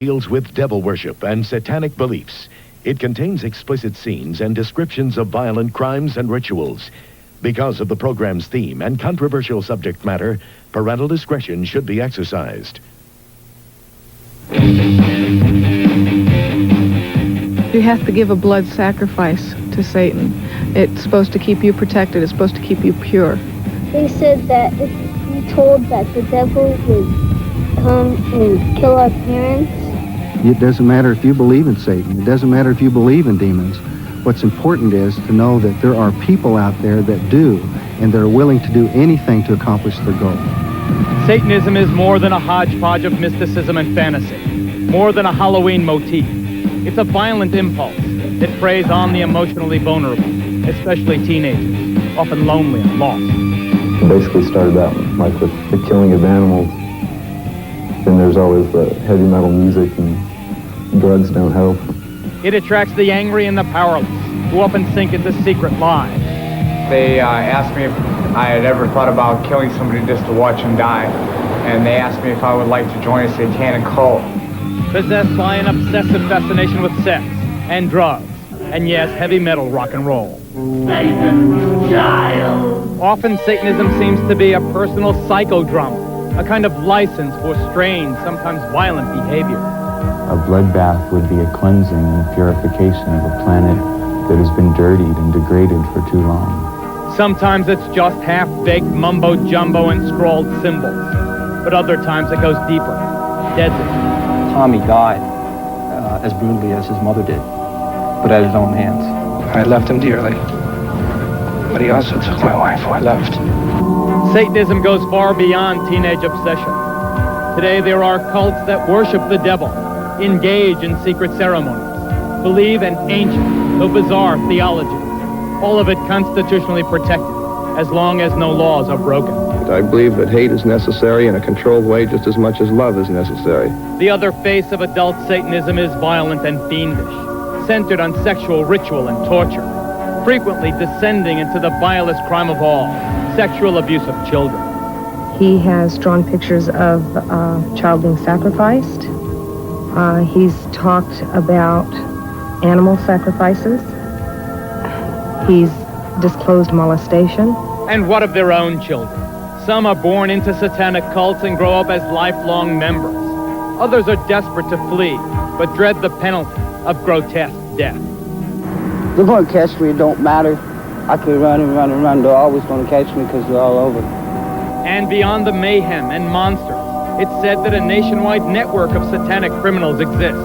deals with devil worship and satanic beliefs. It contains explicit scenes and descriptions of violent crimes and rituals. Because of the program's theme and controversial subject matter, parental discretion should be exercised. You have to give a blood sacrifice to Satan. It's supposed to keep you protected. It's supposed to keep you pure. They said that if we told that the devil would come and kill our parents. It doesn't matter if you believe in Satan. It doesn't matter if you believe in demons. What's important is to know that there are people out there that do, and they're willing to do anything to accomplish their goal. Satanism is more than a hodgepodge of mysticism and fantasy, more than a Halloween motif. It's a violent impulse that preys on the emotionally vulnerable, especially teenagers, often lonely and lost. It basically started out like with the killing of animals. Then there's always the heavy metal music, and drugs don't help. It attracts the angry and the powerless, who often sink into secret lies. They asked me if I had ever thought about killing somebody just to watch them die, and they asked me if I would like to join a satanic cult. Possessed by an obsessive fascination with sex and drugs, and yes, heavy metal rock and roll. Satan's child. Often Satanism seems to be a personal psychodrama, a kind of license for strange, sometimes violent behavior. A bloodbath would be a cleansing and purification of a planet that has been dirtied and degraded for too long. Sometimes it's just half-baked mumbo-jumbo and scrawled symbols, but other times it goes deeper, deadly. Tommy died as brutally as his mother did, but at his own hands. I loved him dearly, but he also took my wife who I loved. Satanism goes far beyond teenage obsession. Today there are cults that worship the devil, engage in secret ceremonies, believe in ancient, though bizarre theology, all of it constitutionally protected, as long as no laws are broken. I believe that hate is necessary in a controlled way just as much as love is necessary. The other face of adult Satanism is violent and fiendish, centered on sexual ritual and torture, frequently descending into the vilest crime of all, sexual abuse of children. He has drawn pictures of child being sacrificed. He's talked about animal sacrifices. He's disclosed molestation. And what of their own children? Some are born into satanic cults and grow up as lifelong members. Others are desperate to flee, but dread the penalty of grotesque death. They're going to catch me, it don't matter. I could run and run and run. They're always going to catch me because they're all over. And beyond the mayhem and monsters, it's said that a nationwide network of satanic criminals exists.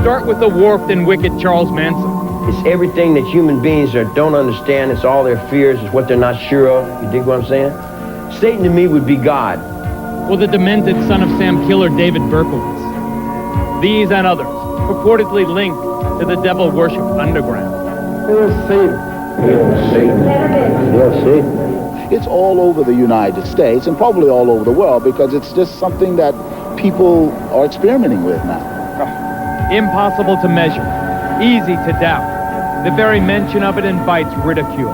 Start with the warped and wicked Charles Manson. It's everything that human beings don't understand. It's all their fears. It's what they're not sure of. You dig what I'm saying? Satan to me would be God. Or the demented son of Sam killer David Berkowitz. These and others, purportedly linked to the devil worship underground. Here's Satan. Here's Satan. Here's Satan. It's all over the United States and probably all over the world because it's just something that people are experimenting with now. Impossible to measure, easy to doubt. The very mention of it invites ridicule.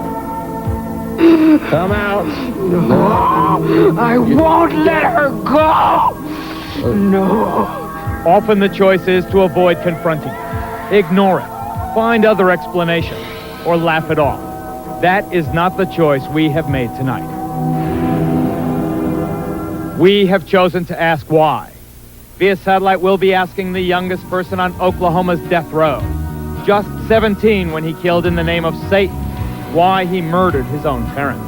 Come out. No, I won't let her go. No. Often the choice is to avoid confronting it, ignore it, find other explanations, or laugh it off. That is not the choice we have made tonight. We have chosen to ask why. Via satellite, we'll be asking the youngest person on Oklahoma's death row, just 17 when he killed in the name of Satan, why he murdered his own parents.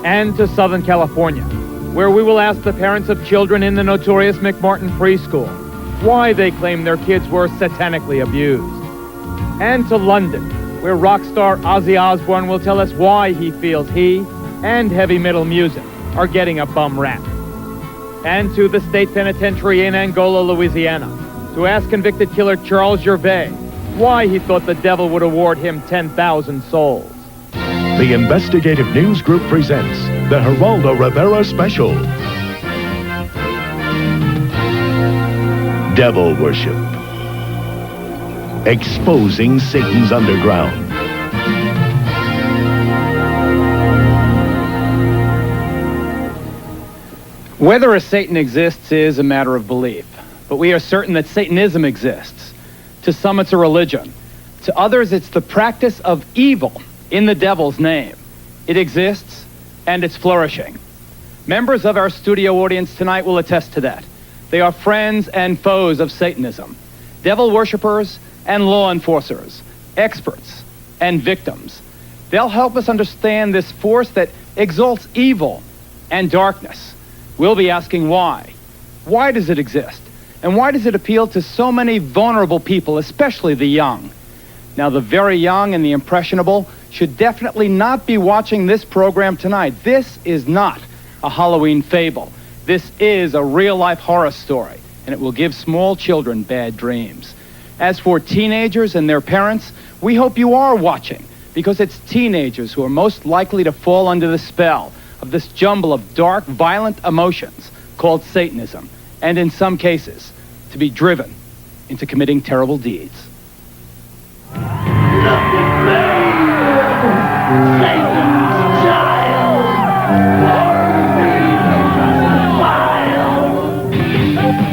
And to Southern California, where we will ask the parents of children in the notorious McMartin preschool why they claim their kids were satanically abused. And to London, where rock star Ozzy Osbourne will tell us why he feels he and heavy metal music are getting a bum rap. And to the state penitentiary in Angola, Louisiana, to ask convicted killer Charles Gervais why he thought the devil would award him 10,000 souls. The Investigative News Group presents the Geraldo Rivera Special. Devil Worship. Exposing Satan's Underground. Whether a Satan exists is a matter of belief. but we are certain that Satanism exists. To some, it's a religion. To others, it's the practice of evil in the devil's name. It exists, and it's flourishing. Members of our studio audience tonight will attest to that. They are friends and foes of Satanism, devil worshippers and law enforcers, experts and victims. They'll help us understand this force that exalts evil and darkness. We'll be asking why. Why does it exist? And why does it appeal to so many vulnerable people, especially the young? Now, the very young and the impressionable should definitely not be watching this program tonight. This is not a Halloween fable. This is a real-life horror story, and it will give small children bad dreams. As for teenagers and their parents, we hope you are watching, because it's teenagers who are most likely to fall under the spell of this jumble of dark, violent emotions called Satanism, and in some cases, to be driven into committing terrible deeds.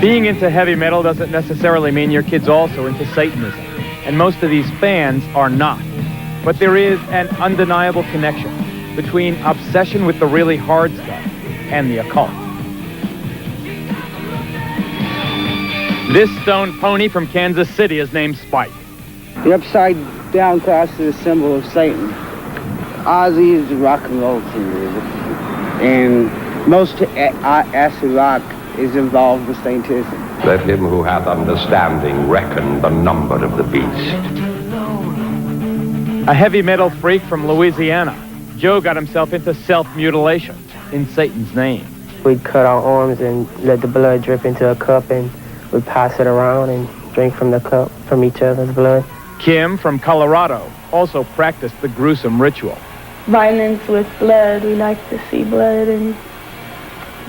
Being into heavy metal doesn't necessarily mean your kid's also into Satanism, and most of these fans are not. But there is an undeniable connection between obsession with the really hard stuff and the occult. This stone pony from Kansas City is named Spike. The upside down cross is a symbol of Satan. Ozzy is a rock and roll singer, and most acid rock is involved with Satanism. Let him who hath understanding reckon the number of the beast. A heavy metal freak from Louisiana, Joe got himself into self-mutilation in Satan's name. We'd cut our arms and let the blood drip into a cup, and we'd pass it around and drink from the cup, from each other's blood. Kim from Colorado also practiced the gruesome ritual. Violence with blood. We like to see blood, and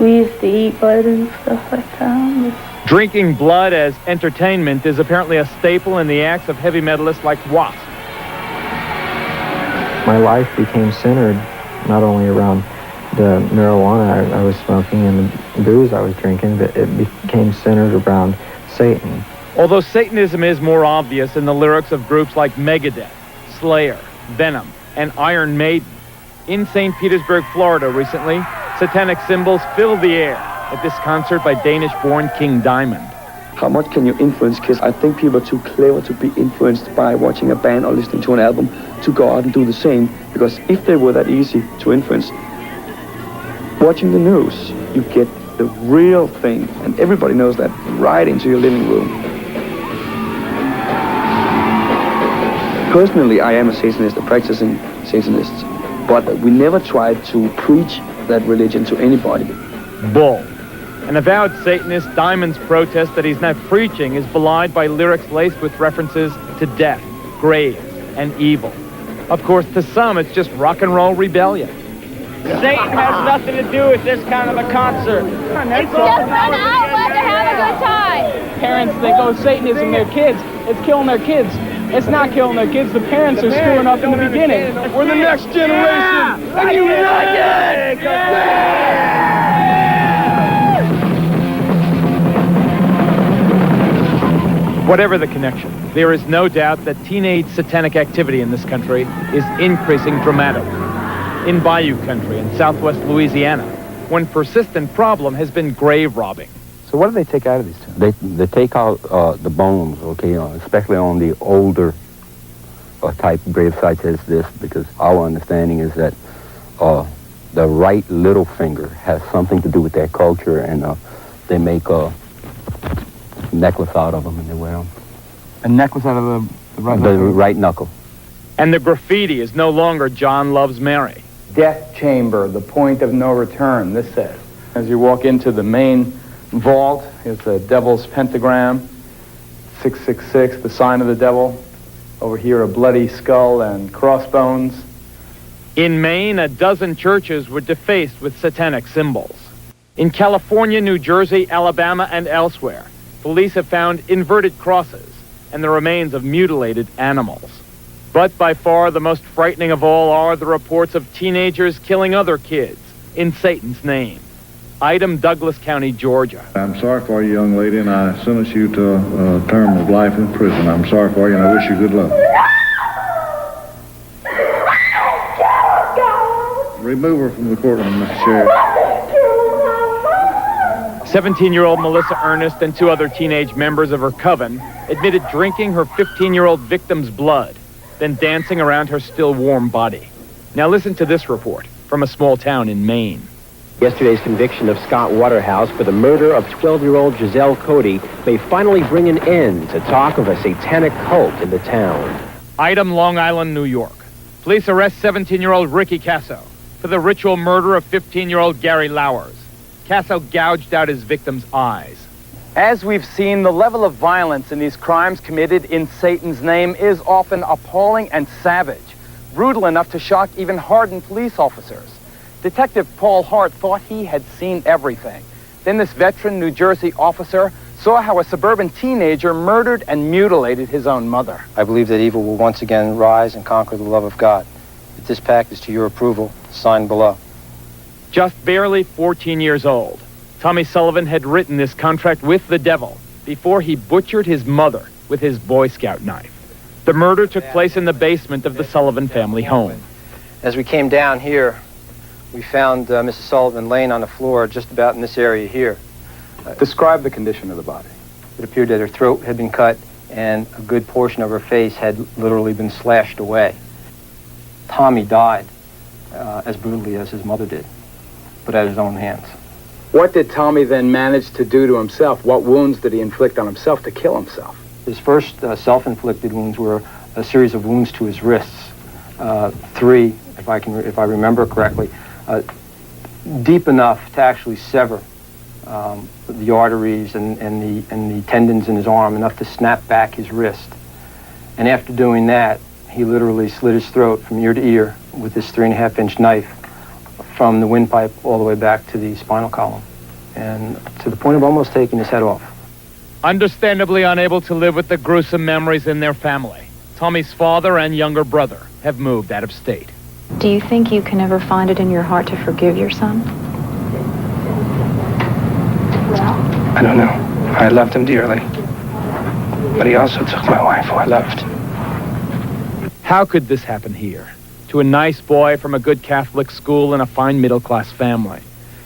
we used to eat blood and stuff like that. Drinking blood as entertainment is apparently a staple in the acts of heavy metalists like Wasp. My life became centered not only around the marijuana I was smoking and the booze I was drinking, but it became centered around Satan. Although Satanism is more obvious in the lyrics of groups like Megadeth, Slayer, Venom, and Iron Maiden, in St. Petersburg, Florida recently, satanic symbols filled the air at this concert by Danish-born King Diamond. How much can you influence kids? I think people are too clever to be influenced by watching a band or listening to an album to go out and do the same. Because if they were that easy to influence, watching the news, you get the real thing. And everybody knows that right into your living room. Personally, I am a Satanist, a practicing Satanist. But we never tried to preach that religion to anybody. Bull. An avowed Satanist, Diamond's protest that he's not preaching is belied by lyrics laced with references to death, graves, and evil. Of course, to some, it's just rock and roll rebellion. Satan has nothing to do with this kind of a concert. It's just an outlet to have a good time. Parents think, oh, Satanism, their kids. It's killing their kids. It's not killing their kids. The parents are screwing up in the beginning. We're the next generation. And united! Whatever the connection, there is no doubt that teenage satanic activity in this country is increasing dramatically. In Bayou country in southwest Louisiana, one persistent problem has been grave robbing. So what do they take out of these tombs? They take out the bones, okay, especially on the older type grave sites as this, because our understanding is that the right little finger has something to do with their culture, and they make a necklace out of them and they wear them. A necklace out of the right knuckle? The knuckle? right knuckle. And the graffiti is no longer John Loves Mary. Death chamber, the point of no return, this says. As you walk into the main vault, is the devil's pentagram, 666, the sign of the devil. Over here, a bloody skull and crossbones. In Maine, a dozen churches were defaced with satanic symbols. In California, New Jersey, Alabama, and elsewhere, police have found inverted crosses and the remains of mutilated animals. But by far the most frightening of all are the reports of teenagers killing other kids in Satan's name. Item, Douglas County, Georgia. I'm sorry for you, young lady, and I sentence you to a term of life in prison. I'm sorry for you, and I wish you good luck. Remove her from the courtroom, Mr. Sheriff. 17-year-old Melissa Ernest and two other teenage members of her coven admitted drinking her 15-year-old victim's blood, then dancing around her still warm body. Now listen to this report from a small town in Maine. Yesterday's conviction of Scott Waterhouse for the murder of 12-year-old Giselle Cody may finally bring an end to talk of a satanic cult in the town. Item, Long Island, New York. Police arrest 17-year-old Ricky Casso for the ritual murder of 15-year-old Gary Lowers. Casso gouged out his victim's eyes. As we've seen, the level of violence in these crimes committed in Satan's name is often appalling and savage, brutal enough to shock even hardened police officers. Detective Paul Hart thought he had seen everything. Then this veteran New Jersey officer saw how a suburban teenager murdered and mutilated his own mother. I believe that evil will once again rise and conquer the love of God. If this pact is to your approval, sign below. Just barely 14 years old, Tommy Sullivan had written this contract with the devil before he butchered his mother with his Boy Scout knife. The murder took place in the basement of the Sullivan family home. As we came down here, we found Mrs. Sullivan laying on the floor just about in this area here. Describe the condition of the body. It appeared that her throat had been cut and a good portion of her face had literally been slashed away. Tommy died as brutally as his mother did, but at his own hands. What did Tommy then manage to do to himself? What wounds did he inflict on himself to kill himself? His first self-inflicted wounds were a series of wounds to his wrists. 3, if I remember correctly, deep enough to actually sever the arteries and the tendons in his arm, enough to snap back his wrist. And after doing that, he literally slit his throat from ear to ear with this 3.5-inch knife from the windpipe all the way back to the spinal column, and to the point of almost taking his head off. Understandably unable to live with the gruesome memories in their family, Tommy's father and younger brother have moved out of state. Do you think you can ever find it in your heart to forgive your son? I don't know. I loved him dearly, but he also took my wife, who I loved. How could this happen here? To a nice boy from a good Catholic school and a fine middle-class family.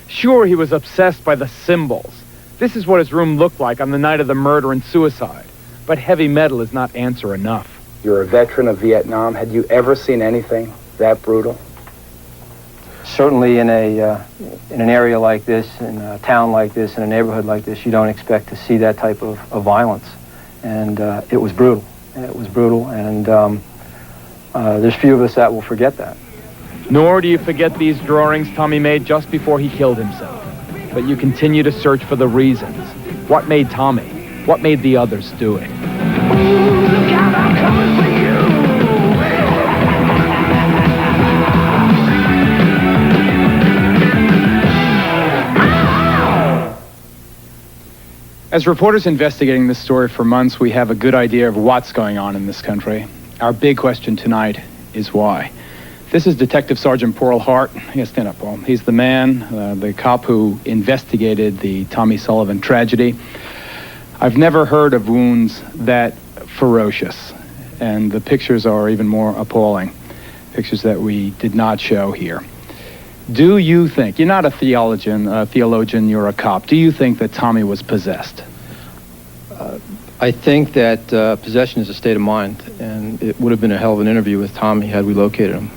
Sure, he was obsessed by the symbols. This is what his room looked like on the night of the murder and suicide. But heavy metal is not answer enough. You're a veteran of Vietnam. Had you ever seen anything that brutal? Certainly in an area like this, in a town like this, in a neighborhood like this, you don't expect to see that type of violence. And it was brutal. It was brutal, and there's few of us that will forget that. Nor do you forget these drawings Tommy made just before he killed himself. But you continue to search for the reasons. What made Tommy? What made the others do it? As reporters investigating this story for months, we have a good idea of what's going on in this country. Our big question tonight is why. This is Detective Sergeant Paul Hart. Yes, stand up, Paul. He's the man, the cop who investigated the Tommy Sullivan tragedy. I've never heard of wounds that ferocious, and the pictures are even more appalling. Pictures that we did not show here. Do you think, you're not a theologian, you're a cop, do you think that Tommy was possessed? I think that possession is a state of mind, and it would have been a hell of an interview with Tommy had we located him.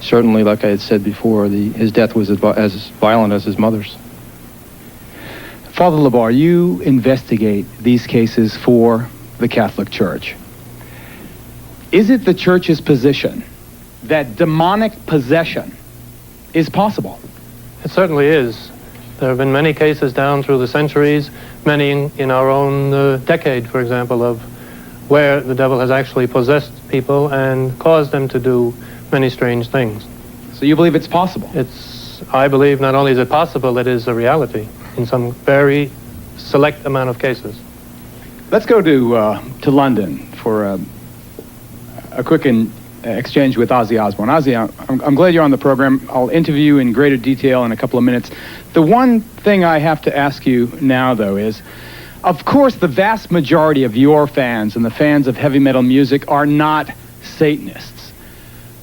Certainly, like I had said before, his death was as violent as his mother's. Father Labar, you investigate these cases for the Catholic Church. Is it the Church's position that demonic possession is possible? It certainly is. There have been many cases down through the centuries, many in our own decade, for example, of where the devil has actually possessed people and caused them to do many strange things. So you believe it's possible? I believe not only is it possible, it is a reality in some very select amount of cases. Let's go to London for a quick exchange with Ozzy Osbourne. Ozzy, I'm glad you're on the program. I'll interview you in greater detail in a couple of minutes. The one thing I have to ask you now, though, is, of course, the vast majority of your fans and the fans of heavy metal music are not Satanists.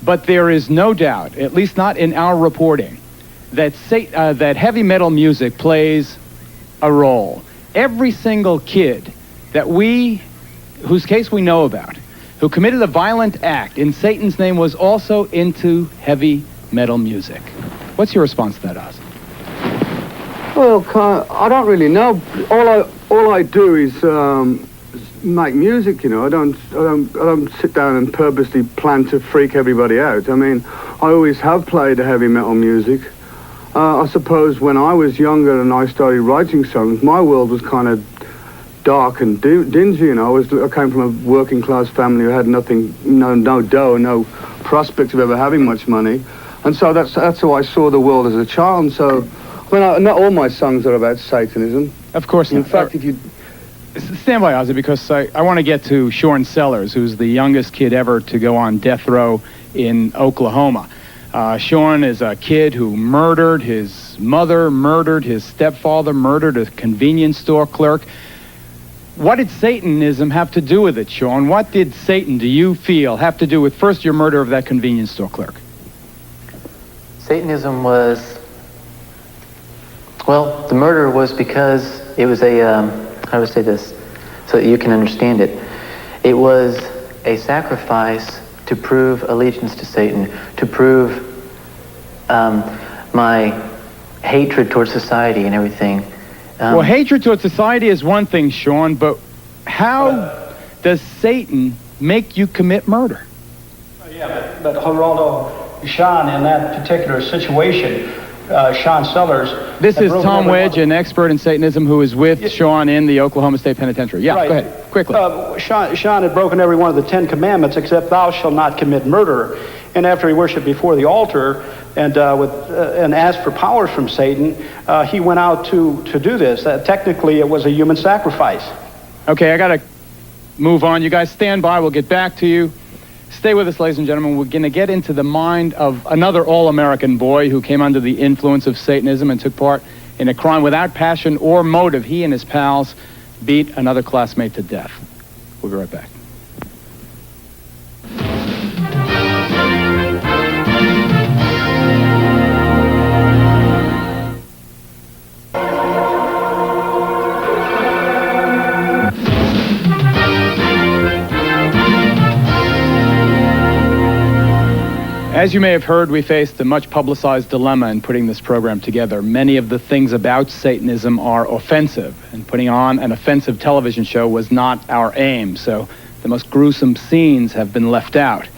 But there is no doubt, at least not in our reporting, that that heavy metal music plays a role. Every single kid whose case we know about, who committed a violent act in Satan's name, was also into heavy metal music. What's your response to that, Oz? Well, I don't really know. All I do is make music. You know, I don't sit down and purposely plan to freak everybody out. I mean, I always have played heavy metal music. I suppose when I was younger and I started writing songs, my world was kind of dark and dingy. You know, I came from a working class family who had nothing, no dough, no prospect of ever having much money, and so that's how I saw the world as a child. And so, I mean, not all my songs are about Satanism. Of course not. In fact, if you stand by, Ozzy, because I want to get to Sean Sellers, who's the youngest kid ever to go on death row in Oklahoma. Sean is a kid who murdered his mother, murdered his stepfather, murdered a convenience store clerk. What did Satanism have to do with it, Sean? What did Satan, do you feel, have to do with, first, your murder of that convenience store clerk? Satanism was, well, the murder was because it was a, how do I say this so that you can understand it? It was a sacrifice to prove allegiance to Satan, to prove my hatred towards society and everything. Well, hatred towards society is one thing, Sean, but how does Satan make you commit murder? Yeah, but Geraldo, Sean, in that particular situation, Sean Sellers... This is Tom Wedge, an expert in Satanism, who is with Sean in the Oklahoma State Penitentiary. Yeah, right. Go ahead, quickly. Sean had broken every one of the 10 commandments except thou shalt not commit murder. And after he worshiped before the altar and asked for powers from Satan, he went out to do this. Technically, it was a human sacrifice. Okay, I got to move on. You guys stand by. We'll get back to you. Stay with us, ladies and gentlemen. We're going to get into the mind of another all-American boy who came under the influence of Satanism and took part in a crime without passion or motive. He and his pals beat another classmate to death. We'll be right back. As you may have heard, we faced a much publicized dilemma in putting this program together. Many of the things about Satanism are offensive, and putting on an offensive television show was not our aim, so the most gruesome scenes have been left out.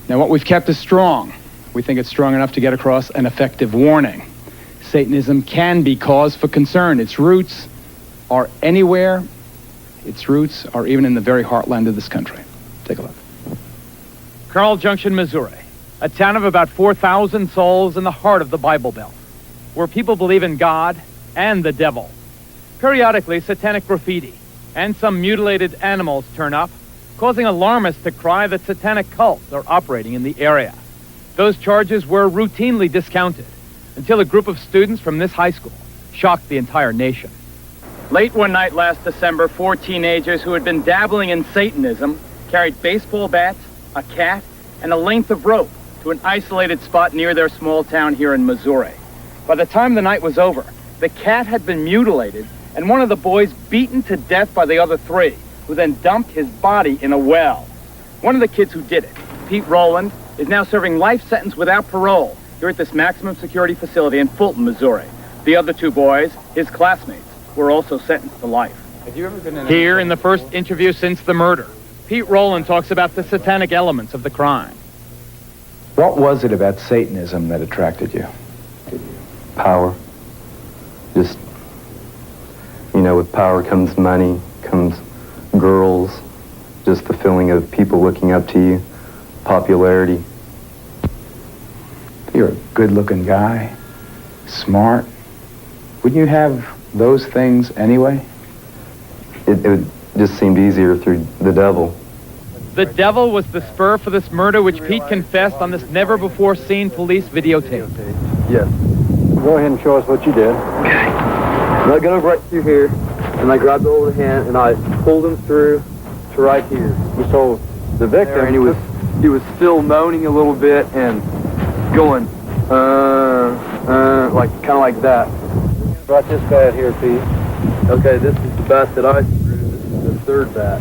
Now, what we've kept is strong. We think it's strong enough to get across an effective warning. Satanism can be cause for concern. Its roots are anywhere. Its roots are even in the very heartland of this country. Take a look. Carl Junction, Missouri. A town of about 4,000 souls in the heart of the Bible Belt, where people believe in God and the devil. Periodically, satanic graffiti and some mutilated animals turn up, causing alarmists to cry that satanic cults are operating in the area. Those charges were routinely discounted until a group of students from this high school shocked the entire nation. Late one night last December, 4 teenagers who had been dabbling in Satanism carried baseball bats, a cat, and a length of rope to an isolated spot near their small town here in Missouri. By the time the night was over, the cat had been mutilated and one of the boys beaten to death by the other 3, who then dumped his body in a well. One of the kids who did it, Pete Rowland, is now serving life sentence without parole here at this maximum security facility in Fulton, Missouri. The other 2 boys, his classmates, were also sentenced to life. Have you ever been in Here in the first interview since the murder, Pete Rowland talks about the satanic elements of the crime. What was it about Satanism that attracted you? Power. Just, you know, with power comes money, comes girls, just the feeling of people looking up to you, popularity. You're a good-looking guy, smart. Wouldn't you have those things anyway? It just seemed easier through the devil. The devil was the spur for this murder, which Pete confessed on this never-before-seen police videotape. Yes. Go ahead and show us what you did. Okay. And I got him right through here, and I grabbed over the hand, and I pulled him through to right here. So the victim, and he was still moaning a little bit and going, like kind of like that. Brought this bat here, Pete. Okay, this is the bat that I threw. This is the third bat.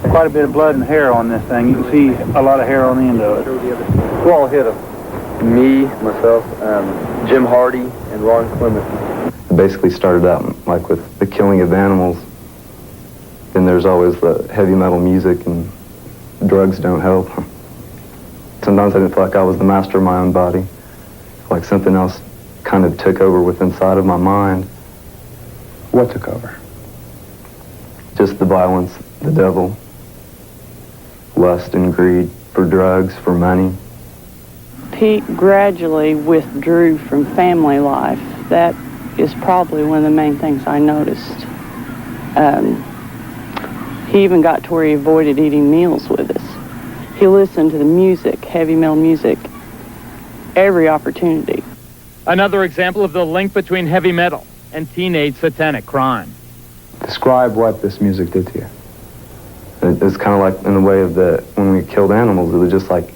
Quite a bit of blood and hair on this thing. You can see a lot of hair on the end of it. Who all hit him? Me, myself, Jim Hardy, and Ron Clement. It basically started out like with the killing of animals. Then there's always the heavy metal music, and drugs don't help. Sometimes I didn't feel like I was the master of my own body. Like something else kind of took over with inside of my mind. What took over? Just the violence, the devil, lust and greed for drugs, for money. Pete gradually withdrew from family life. That is probably one of the main things I noticed. He even got to where he avoided eating meals with us. He listened to the music, heavy metal music, every opportunity. Another example of the link between heavy metal and teenage satanic crime. Describe what this music did to you. It's kind of like in the way of when we killed animals, it was just like,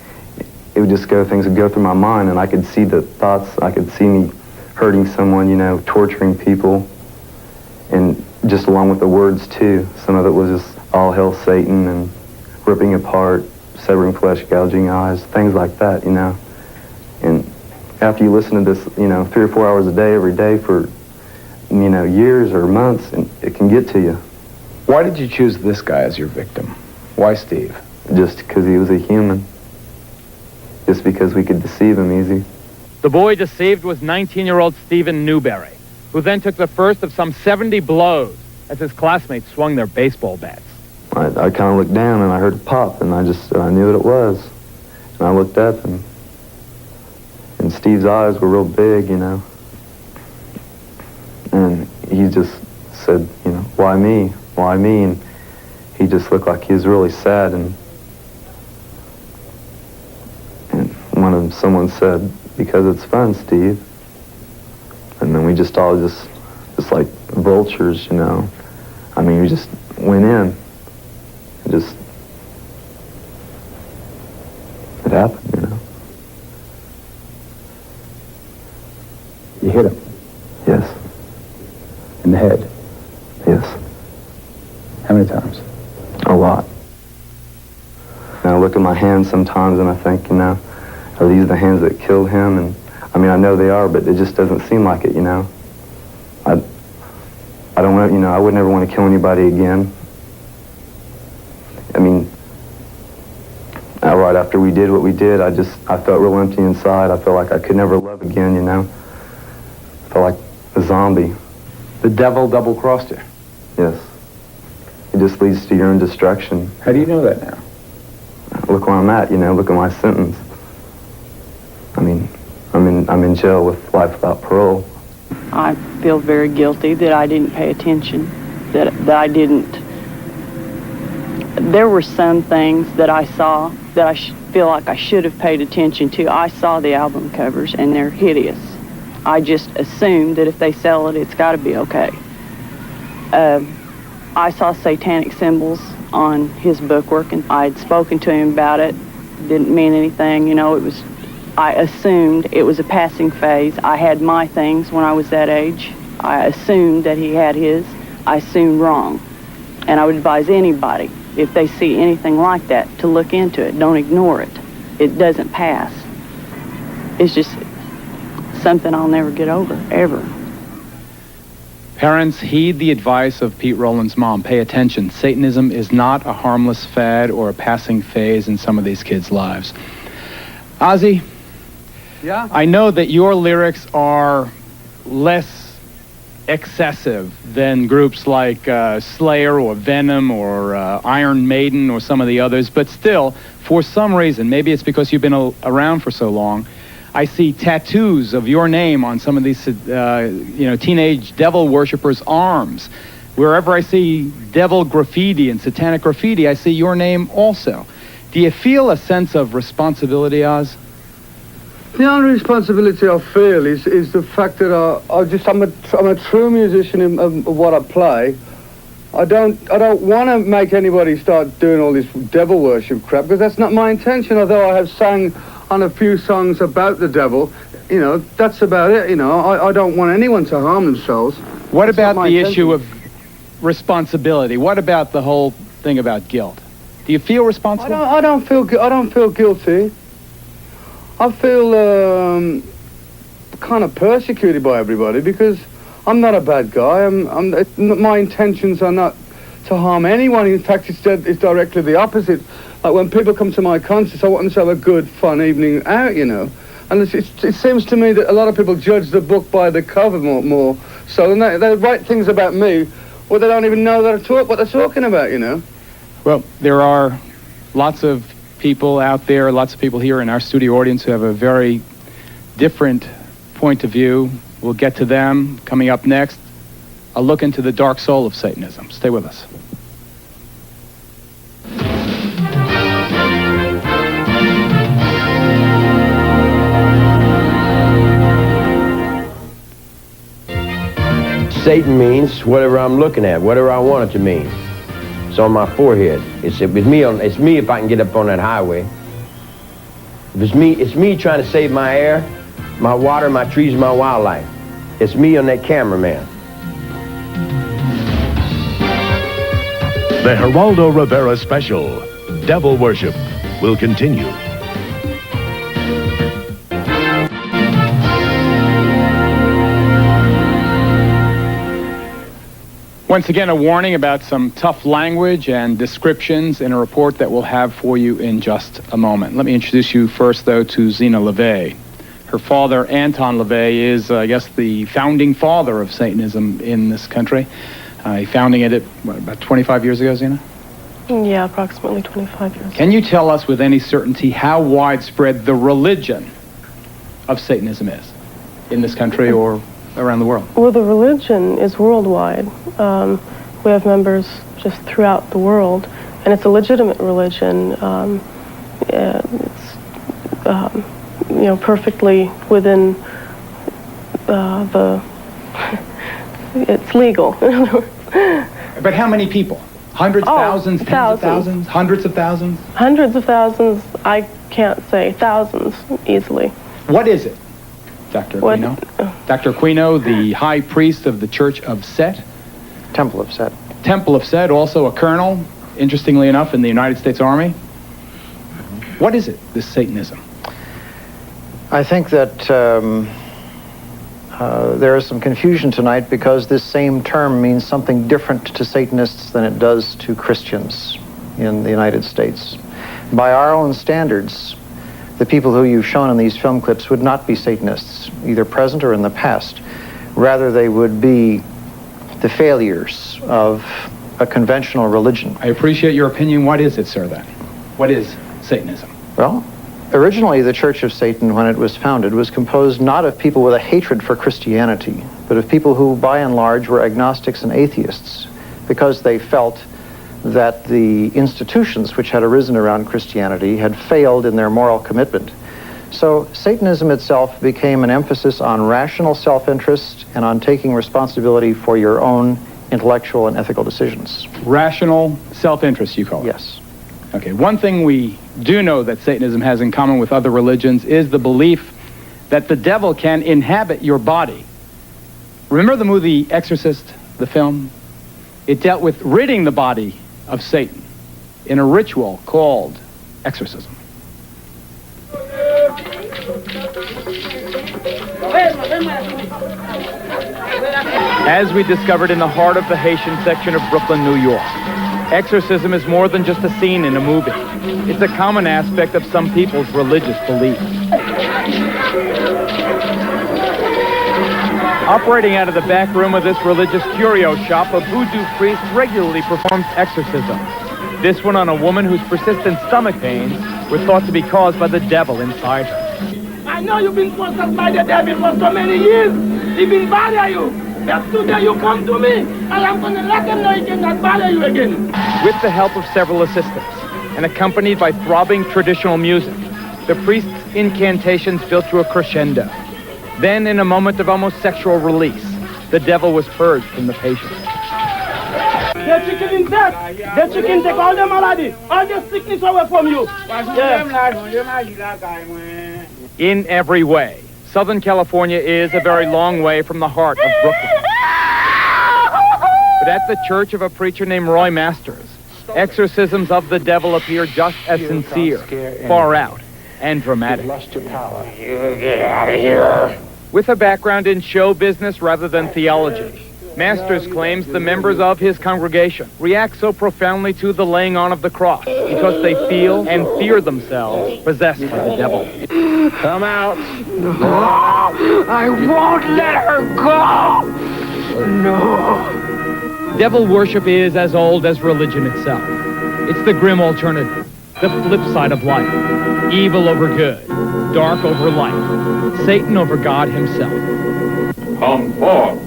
it would just things would go through my mind, and I could see the thoughts, I could see me hurting someone, torturing people, and just along with the words too. Some of it was just all hail Satan and ripping apart, severing flesh, gouging eyes, things like that, And after you listen to this, 3 or 4 hours a day, every day for, years or months, and it can get to you. Why did you choose this guy as your victim? Why Steve? Just because he was a human. Just because we could deceive him easy. The boy deceived was 19-year-old Stephen Newberry, who then took the first of some 70 blows as his classmates swung their baseball bats. I kind of looked down and I heard a pop, and I knew what it was. And I looked up, and Steve's eyes were real big, And he just said, why me? Why me? And he just looked like he was really sad, and someone said, because it's fun, Steve. And then we just all just like vultures, we just went in. It happened, You hit him? Yes. In the head? Yes. How many times? A lot. And I look at my hands sometimes and I think, are these the hands that killed him? And I know they are, but it just doesn't seem like it, I don't want, I would never want to kill anybody again. Right after we did what we did, I felt real empty inside. I felt like I could never love again, I felt like a zombie. The devil double-crossed you? Yes. It just leads to your own destruction. How do you know that now? Look where I'm at, look at my sentence. I'm in jail with life without parole. I feel very guilty that I didn't pay attention, that I didn't. There were some things that I saw that I feel like I should have paid attention to. I saw the album covers, and they're hideous. I just assumed that if they sell it, it's got to be okay. I saw satanic symbols on his bookwork, and I had spoken to him about it. Didn't mean anything, I assumed it was a passing phase. I had my things when I was that age. I assumed that he had his. I assumed wrong. And I would advise anybody, if they see anything like that, to look into it. Don't ignore it. It doesn't pass. It's just something I'll never get over, ever. Parents, heed the advice of Pete Rowland's mom. Pay attention. Satanism is not a harmless fad or a passing phase in some of these kids' lives. Ozzy? Yeah? I know that your lyrics are less excessive than groups like Slayer or Venom or Iron Maiden or some of the others, but still, for some reason, maybe it's because you've been around for so long, I see tattoos of your name on some of these, teenage devil worshippers' arms. Wherever I see devil graffiti and satanic graffiti, I see your name also. Do you feel a sense of responsibility, Oz? The only responsibility I feel is the fact that I'm a true musician in what I play. I don't want to make anybody start doing all this devil worship crap, because that's not my intention. Although I have sang on a few songs about the devil, you know, that's about it. You know, I don't want anyone to harm themselves. What about the issue of responsibility? What about the whole thing about guilt? Do you feel responsible? I don't feel guilty. I feel kind of persecuted by everybody because I'm not a bad guy. My intentions are not to harm anyone. In fact, it's directly the opposite. Like when people come to my concerts, I want them to have a good, fun evening out, you know. And it seems to me that a lot of people judge the book by the cover more so than they write things about me, or they don't even know what they're talking about, you know. Well, there are lots of people out there, lots of people here in our studio audience who have a very different point of view. We'll get to them coming up next. A look into the dark soul of Satanism. Stay with us. Satan means whatever I'm looking at, whatever I want it to mean. It's on my forehead. It's me if I can get up on that highway. If it's me trying to save my air, my water, my trees, my wildlife. It's me on that cameraman. The Geraldo Rivera special, Devil Worship, will continue. Once again, a warning about some tough language and descriptions in a report that we'll have for you in just a moment. Let me introduce you first, though, to Zena LeVay. Her father, Anton LeVay, is, I guess, the founding father of Satanism in this country. Founding it about 25 years ago, Zena? Yeah, approximately 25 years. Can you tell us with any certainty how widespread the religion of Satanism is in this country or around the world? Well, the religion is worldwide. We have members just throughout the world, and it's a legitimate religion. It's perfectly within it's legal. But how many people? Hundreds, thousands, tens of thousands, hundreds of thousands? Hundreds of thousands, I can't say. Thousands, easily. What is it, Dr. Aquino? Dr. Aquino, the high priest of the Church of Set? Temple of Set. Temple of Set, also a colonel, interestingly enough, in the United States Army. What is it, this Satanism? I think that there is some confusion tonight because this same term means something different to Satanists than it does to Christians in the United States. By our own standards, the people who you've shown in these film clips would not be Satanists, either present or in the past. Rather, they would be the failures of a conventional religion. I appreciate your opinion. What is it, sir, then? What is Satanism? Well, originally the Church of Satan, when it was founded, was composed not of people with a hatred for Christianity, but of people who, by and large, were agnostics and atheists, because they felt that the institutions which had arisen around Christianity had failed in their moral commitment. So Satanism itself became an emphasis on rational self-interest and on taking responsibility for your own intellectual and ethical decisions. Rational self-interest, you call it? Yes. Okay, one thing we do know that Satanism has in common with other religions is the belief that the devil can inhabit your body. Remember the movie Exorcist, the film? It dealt with ridding the body of Satan in a ritual called exorcism. As we discovered in the heart of the Haitian section of Brooklyn, New York, exorcism is more than just a scene in a movie. It's a common aspect of some people's religious beliefs. Operating out of the back room of this religious curio shop, a voodoo priest regularly performs exorcisms. This one on a woman whose persistent stomach pains were thought to be caused by the devil inside her. I know you've been possessed by the devil for so many years. He been bother you. But today you come to me, and I'm going to let him know he cannot bother you again. With the help of several assistants, and accompanied by throbbing traditional music, the priest's incantations built to a crescendo. Then, in a moment of almost sexual release, the devil was purged from the patient. The chicken is dead. The chicken take all the malady, all the sickness away from you. In every way, Southern California is a very long way from the heart of Brooklyn. But at the church of a preacher named Roy Masters, exorcisms of the devil appear just as sincere, far out, and dramatic. You get out of here. With a background in show business rather than theology, Masters claims the members of his congregation react so profoundly to the laying on of the cross because they feel and fear themselves possessed by the devil. Come out. No, I won't let her go. No. Devil worship is as old as religion itself. It's the grim alternative, the flip side of life. Evil over good, dark over light, Satan over God himself. Come forth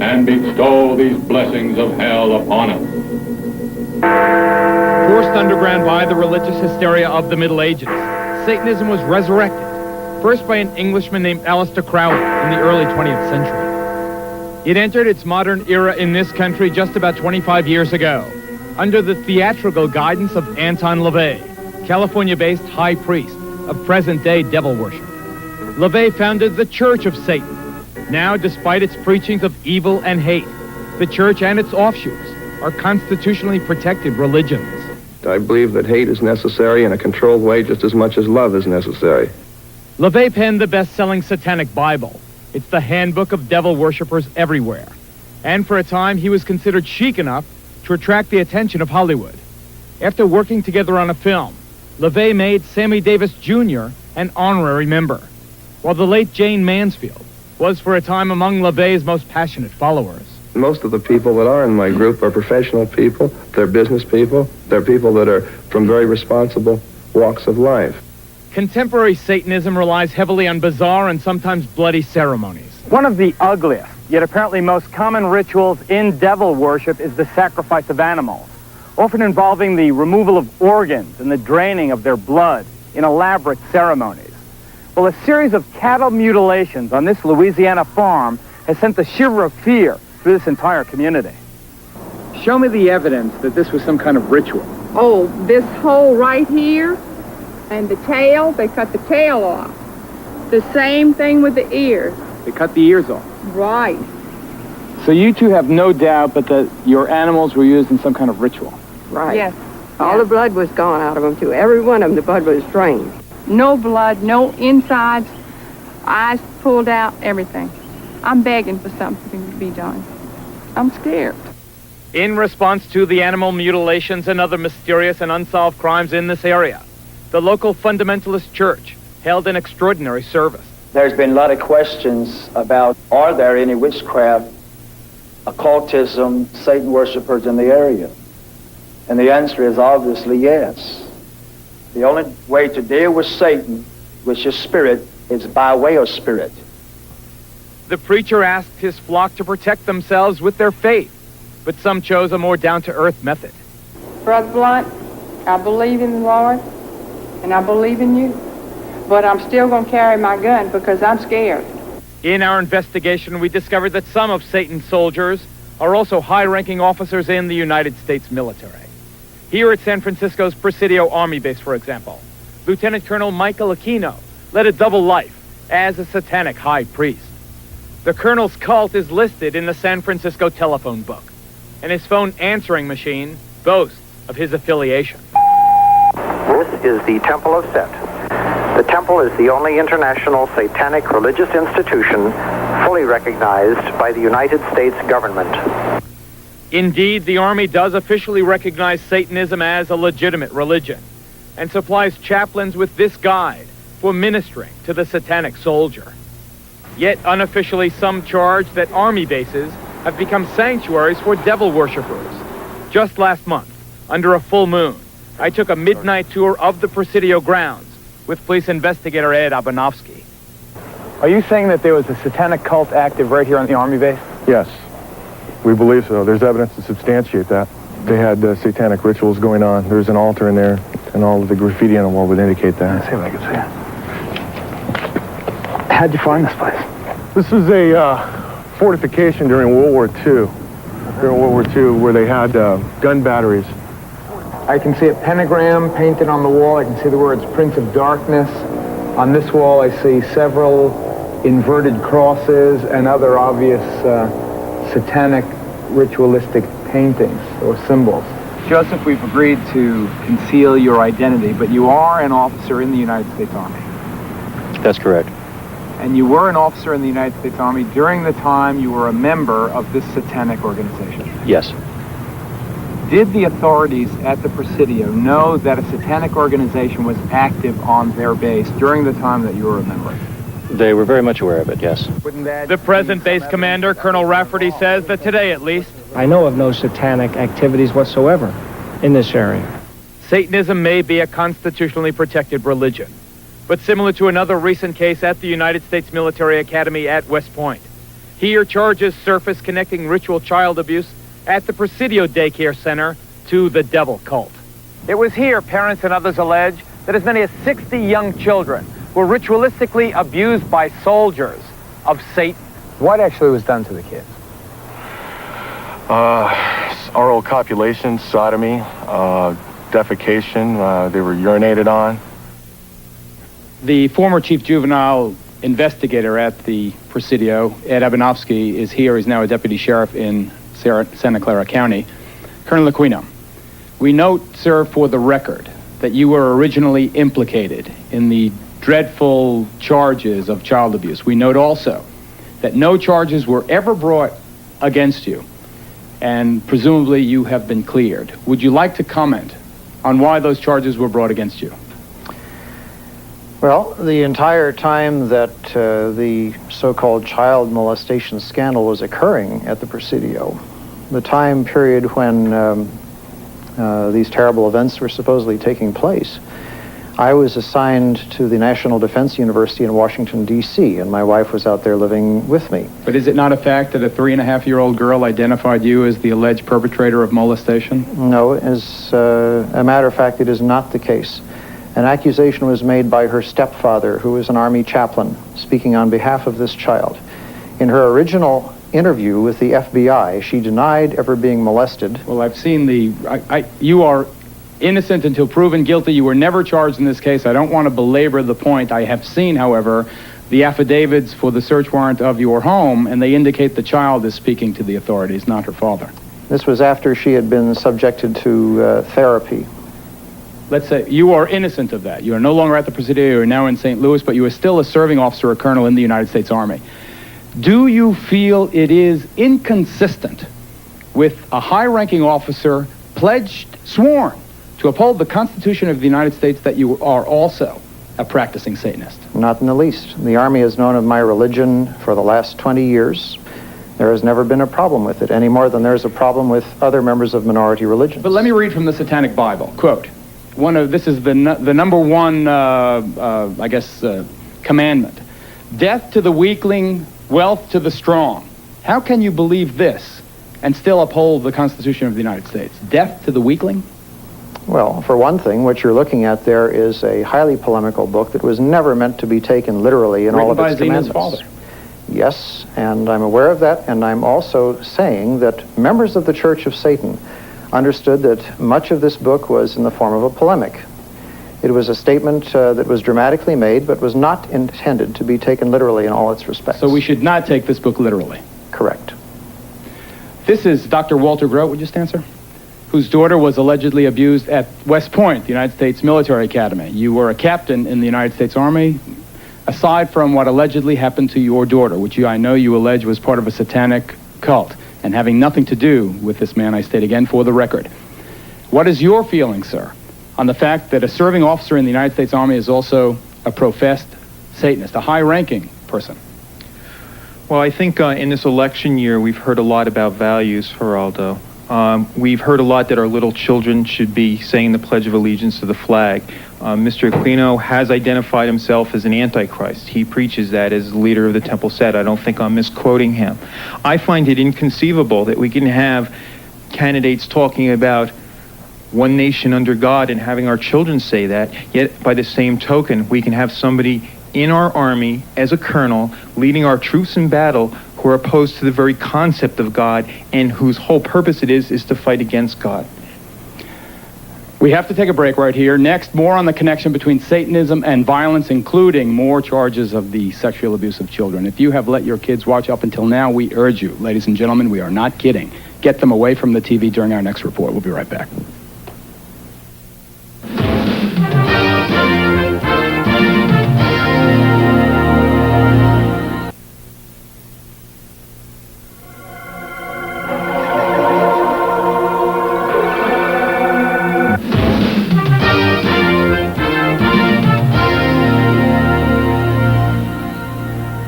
and bestow these blessings of hell upon us. Forced underground by the religious hysteria of the Middle Ages, Satanism was resurrected, first by an Englishman named Aleister Crowley in the early 20th century. It entered its modern era in this country just about 25 years ago, under the theatrical guidance of Anton LaVey, California-based high priest of present-day devil worship. LaVey founded the Church of Satan. Now, despite its preachings of evil and hate, the church and its offshoots are constitutionally protected religions. I believe that hate is necessary in a controlled way just as much as love is necessary. LaVey penned the best-selling Satanic Bible. It's the handbook of devil worshippers everywhere. And for a time, he was considered chic enough to attract the attention of Hollywood. After working together on a film, LaVey made Sammy Davis Jr. an honorary member, while the late Jane Mansfield was for a time among LaVey's most passionate followers. Most of the people that are in my group are professional people, they're business people, they're people that are from very responsible walks of life. Contemporary Satanism relies heavily on bizarre and sometimes bloody ceremonies. One of the ugliest, yet apparently most common rituals in devil worship is the sacrifice of animals, often involving the removal of organs and the draining of their blood in elaborate ceremonies. Well, a series of cattle mutilations on this Louisiana farm has sent the shiver of fear through this entire community. Show me the evidence that this was some kind of ritual. Oh, this hole right here and the tail, they cut the tail off. The same thing with the ears. They cut the ears off. Right. So you two have no doubt but that your animals were used in some kind of ritual. Right. Yes. All the blood was gone out of them, too. Every one of them, the blood was drained. No blood, no insides, eyes pulled out, everything. I'm begging for something to be done. I'm scared. In response to the animal mutilations and other mysterious and unsolved crimes in this area, the local fundamentalist church held an extraordinary service. There's been a lot of questions about, are there any witchcraft, occultism, Satan worshipers in the area? And the answer is obviously yes. The only way to deal with Satan, which is spirit, is by way of spirit. The preacher asked his flock to protect themselves with their faith, but some chose a more down-to-earth method. Brother Blunt, I believe in the Lord, and I believe in you. But I'm still going to carry my gun because I'm scared. In our investigation, we discovered that some of Satan's soldiers are also high-ranking officers in the United States military. Here at San Francisco's Presidio Army Base, for example, Lieutenant Colonel Michael Aquino led a double life as a satanic high priest. The colonel's cult is listed in the San Francisco telephone book, and his phone answering machine boasts of his affiliation. This is the Temple of Set. The temple is the only international satanic religious institution fully recognized by the United States government. Indeed, the Army does officially recognize Satanism as a legitimate religion and supplies chaplains with this guide for ministering to the satanic soldier. Yet unofficially, some charge that Army bases have become sanctuaries for devil worshippers. Just last month, under a full moon, I took a midnight tour of the Presidio grounds with police investigator Ed Abanovsky. Are you saying that there was a satanic cult active right here on the Army base? Yes, we believe so. There's evidence to substantiate that. they had satanic rituals going on. There's an altar in there, and all of the graffiti on the wall would indicate that. Let's see if I can see it. How'd you find this place? This is a fortification during World War II. During World War II, where they had gun batteries. I can see a pentagram painted on the wall. I can see the words Prince of Darkness. On this wall, I see several inverted crosses and other obvious satanic ritualistic paintings or symbols. Joseph, we've agreed to conceal your identity, but you are an officer in the United States Army. That's correct. And you were an officer in the United States Army during the time you were a member of this satanic organization. Yes. Did the authorities at the Presidio know that a satanic organization was active on their base during the time that you were a member? They were very much aware of it, yes. The present base commander, Colonel Rafferty, says that today at least, I know of no satanic activities whatsoever in this area. Satanism may be a constitutionally protected religion, but similar to another recent case at the United States Military Academy at West Point. Here, charges surface connecting ritual child abuse at the Presidio Daycare Center to the devil cult. It was here, parents and others allege, that as many as 60 young children were ritualistically abused by soldiers of Satan. What actually was done to the kids? Oral copulation, sodomy, defecation. They were urinated on. The former chief juvenile investigator at the Presidio, Ed Abanovsky, is here. He's now a deputy sheriff in Santa Clara County. Colonel Aquino, we note, sir, for the record, that you were originally implicated in the dreadful charges of child abuse. We note also that no charges were ever brought against you, and presumably you have been cleared. Would you like to comment on why those charges were brought against you? Well, the entire time that the so-called child molestation scandal was occurring at the Presidio, the time period when these terrible events were supposedly taking place, I was assigned to the National Defense University in Washington, D.C., and my wife was out there living with me. But is it not a fact that a 3.5-year-old girl identified you as the alleged perpetrator of molestation? No, as a matter of fact, it is not the case. An accusation was made by her stepfather, who was an Army chaplain, speaking on behalf of this child. In her original interview with the FBI, she denied ever being molested. Well, I've seen you are innocent until proven guilty. You were never charged in this case. I don't want to belabor the point. I have seen, however, the affidavits for the search warrant of your home, and they indicate the child is speaking to the authorities, not her father. This was after she had been subjected to therapy. Let's say you are innocent of that. You are no longer at the Presidio. You are now in St. Louis, but you are still a serving officer or colonel in the United States Army. Do you feel it is inconsistent with a high-ranking officer sworn to uphold the Constitution of the United States that you are also a practicing Satanist? Not in the least. The Army has known of my religion for the last 20 years. There has never been a problem with it, any more than there's a problem with other members of minority religions. But let me read from the Satanic Bible. Quote, this is the number one, commandment. Death to the weakling, wealth to the strong. How can you believe this and still uphold the Constitution of the United States? Death to the weakling? Well, for one thing, what you're looking at there is a highly polemical book that was never meant to be taken literally in all of its commandments. Father. Yes, and I'm aware of that, and I'm also saying that members of the Church of Satan understood that much of this book was in the form of a polemic. It was a statement that was dramatically made, but was not intended to be taken literally in all its respects. So we should not take this book literally? Correct. This is Dr. Walter Grote, would you stand, sir? Whose daughter was allegedly abused at West Point, the United States Military Academy. You were a captain in the United States Army. Aside from what allegedly happened to your daughter, which I know you allege was part of a satanic cult, and having nothing to do with this man, I state again for the record. What is your feeling, sir, on the fact that a serving officer in the United States Army is also a professed Satanist, a high-ranking person? Well, I think in this election year, we've heard a lot about values, Geraldo. We've heard a lot that our little children should be saying the Pledge of Allegiance to the flag. Mr. Aquino has identified himself as an antichrist. He preaches that as the leader of the Temple Set. I don't think I'm misquoting him. I find it inconceivable that we can have candidates talking about one nation under God and having our children say that, yet by the same token, we can have somebody in our army as a colonel leading our troops in battle who are opposed to the very concept of God and whose whole purpose it is to fight against God. We have to take a break right here. Next, more on the connection between Satanism and violence, including more charges of the sexual abuse of children. If you have let your kids watch up until now, we urge you, ladies and gentlemen, we are not kidding. Get them away from the TV during our next report. We'll be right back.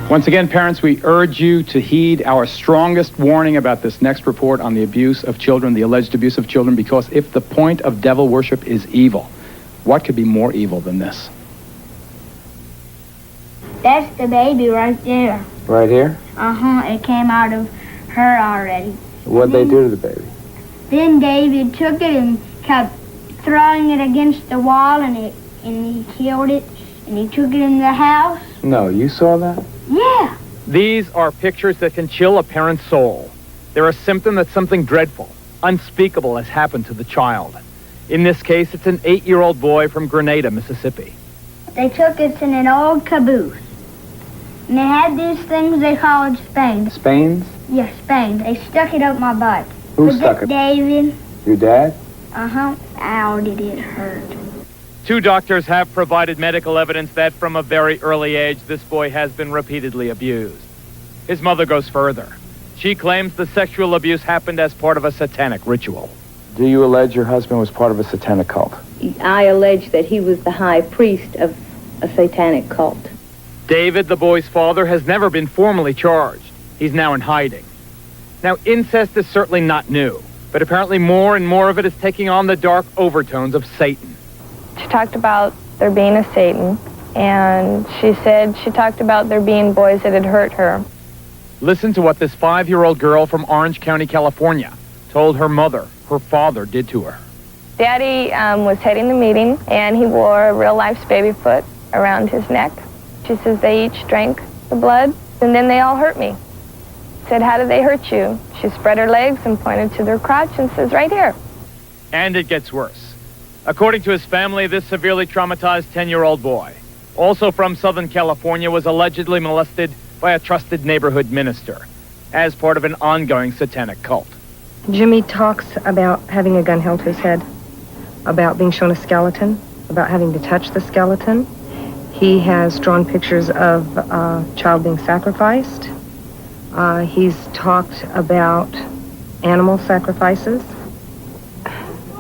Once again, parents, we urge you to heed our strongest warning about this next report on the abuse of children, the alleged abuse of children, because if the point of devil worship is evil, what could be more evil than this? That's the baby right there. Right here? Uh-huh, it came out of her already. What'd they do to the baby? Then David took it and kept throwing it against the wall, and he killed it, and he took it in the house. No, you saw that? Yeah. These are pictures that can chill a parent's soul. They're a symptom that something dreadful, unspeakable has happened to the child. In this case, it's an 8-year-old boy from Grenada, Mississippi. They took us in an old caboose. And they had these things they called Spains. Spains? Yes, Spains. They stuck it up my butt. Who stuck it? David. Your dad? Uh-huh. Ow, did it hurt. 2 doctors have provided medical evidence that from a very early age, this boy has been repeatedly abused. His mother goes further. She claims the sexual abuse happened as part of a satanic ritual. Do you allege your husband was part of a satanic cult? I allege that he was the high priest of a satanic cult. David, the boy's father, has never been formally charged. He's now in hiding. Now, incest is certainly not new, but apparently more and more of it is taking on the dark overtones of Satan. She talked about there being a Satan, and she talked about there being boys that had hurt her. Listen to what this 5-year-old girl from Orange County, California, told her mother her father did to her. Daddy was heading the meeting, and he wore a real-life baby foot around his neck. She says they each drank the blood, and then they all hurt me. Said, how did they hurt you? She spread her legs and pointed to their crotch and says, right here. And it gets worse. According to his family, this severely traumatized 10-year-old boy, also from Southern California, was allegedly molested by a trusted neighborhood minister as part of an ongoing satanic cult. Jimmy talks about having a gun held to his head, about being shown a skeleton, about having to touch the skeleton. He has drawn pictures of a child being sacrificed. He's talked about animal sacrifices.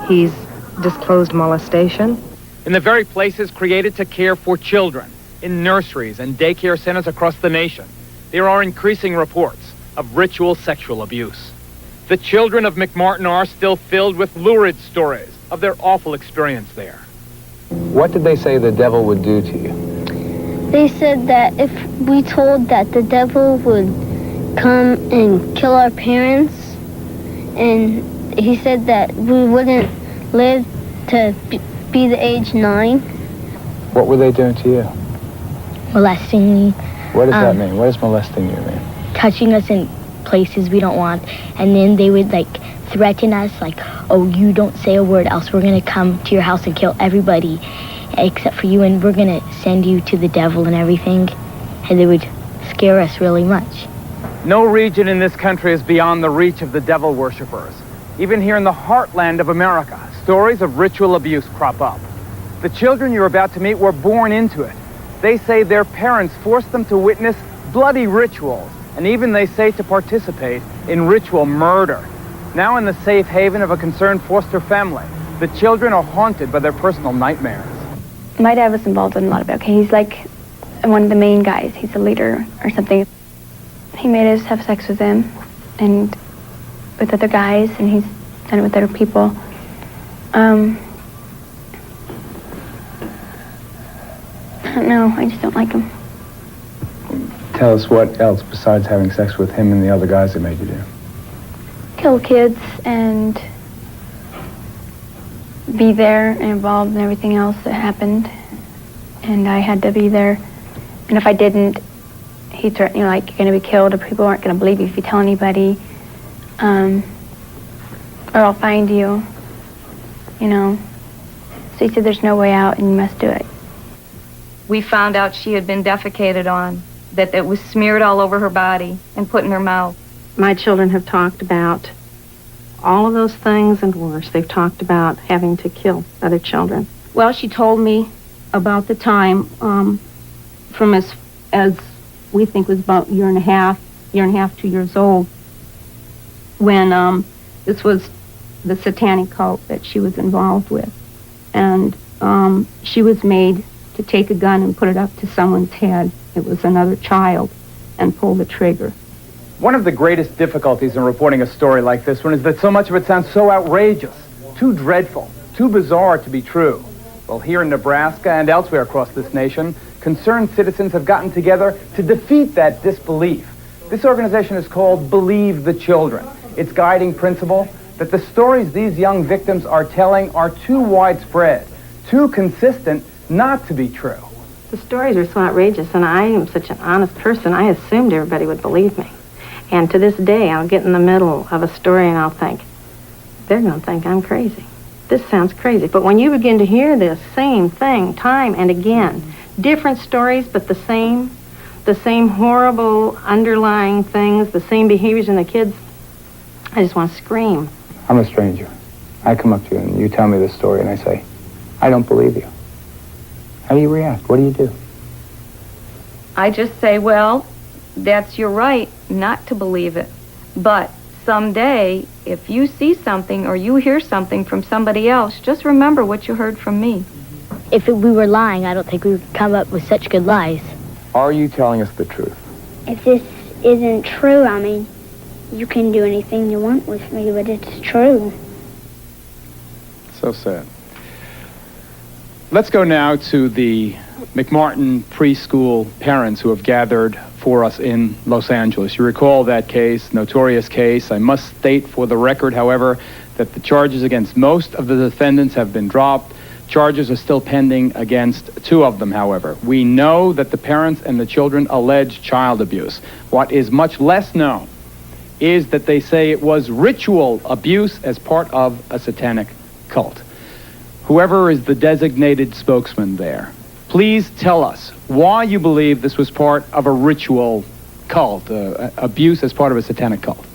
He's disclosed molestation. In the very places created to care for children, in nurseries and daycare centers across the nation, there are increasing reports of ritual sexual abuse. The children of McMartin are still filled with lurid stories of their awful experience there. What did they say the devil would do to you? They said that if we told that the devil would come and kill our parents, and he said that we wouldn't live to be the age 9. What were they doing to you? Molesting me. What does that mean? What does molesting you mean? Touching us in places we don't want. And then they would threaten us oh, you don't say a word else we're going to come to your house and kill everybody except for you, and we're going to send you to the devil and everything. And they would scare us really much. No region in this country is beyond the reach of the devil worshippers. Even here in the heartland of America, stories of ritual abuse crop up. The children you're about to meet were born into it. They say their parents forced them to witness bloody rituals, and even they say to participate in ritual murder. Now in the safe haven of a concerned foster family, the children are haunted by their personal nightmares. My dad was involved in a lot of it. Okay, he's one of the main guys. He's a leader or something. He made us have sex with him and with other guys, and he's done it with other people. I don't know. I just don't like him. Tell us what else besides having sex with him and the other guys that made you do. kill kids and be there and involved in everything else that happened. And I had to be there. And if I didn't, he threatened, like, you're going to be killed, or people aren't going to believe you if you tell anybody, or I'll find you, So he said, there's no way out and you must do it. We found out she had been defecated on, that it was smeared all over her body and put in her mouth. My children have talked about all of those things and worse. They've talked about having to kill other children. Well, she told me about the time from as we think was about year and a half, 2 years old, when this was the satanic cult that she was involved with. And she was made to take a gun and put it up to someone's head. It was another child, and pull the trigger. One of the greatest difficulties in reporting a story like this one is that so much of it sounds so outrageous, too dreadful, too bizarre to be true. Well, here in Nebraska and elsewhere across this nation, concerned citizens have gotten together to defeat that disbelief. This organization is called Believe the Children. Its guiding principle, that the stories these young victims are telling are too widespread, too consistent not to be true. The stories are so outrageous, and I am such an honest person, I assumed everybody would believe me. And to this day, I'll get in the middle of a story and I'll think, they're going to think I'm crazy. This sounds crazy. But when you begin to hear this same thing time and again, different stories, but the same horrible underlying things, the same behaviors in the kids, I just want to scream. I'm a stranger. I come up to you and you tell me this story and I say, I don't believe you. How do you react? What do you do? I just say, well, that's your right not to believe it. But someday, if you see something or you hear something from somebody else, just remember what you heard from me. If we were lying, I don't think we would come up with such good lies. Are you telling us the truth? If this isn't true, I mean, you can do anything you want with me, but it's true. So sad. Let's go now to the McMartin preschool parents who have gathered for us in Los Angeles. You recall that case, notorious case. I must state for the record, however, that the charges against most of the defendants have been dropped. Charges are still pending against 2 of them, however. We know that the parents and the children allege child abuse. What is much less known is that they say it was ritual abuse as part of a satanic cult. Whoever is the designated spokesman there, please tell us why you believe this was part of a ritual cult, abuse as part of a satanic cult.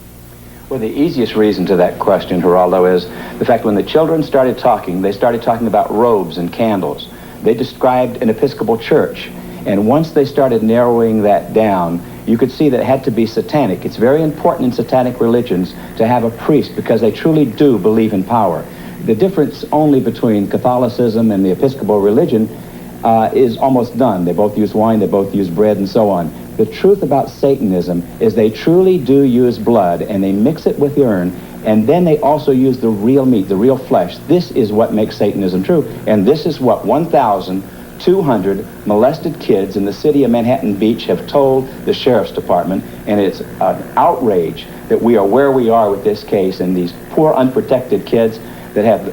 Well, the easiest reason to that question, Geraldo, is the fact when the children started talking, they started talking about robes and candles. They described an Episcopal church. And once they started narrowing that down, you could see that it had to be satanic. It's very important in satanic religions to have a priest because they truly do believe in power. The difference only between Catholicism and the Episcopal religion is almost done. They both use wine, they both use bread, and so on. The truth about Satanism is they truly do use blood, and they mix it with urine, and then they also use the real meat, the real flesh. This is what makes Satanism true, and this is what 1,200 molested kids in the city of Manhattan Beach have told the Sheriff's Department, and it's an outrage that we are where we are with this case, and these poor unprotected kids that have,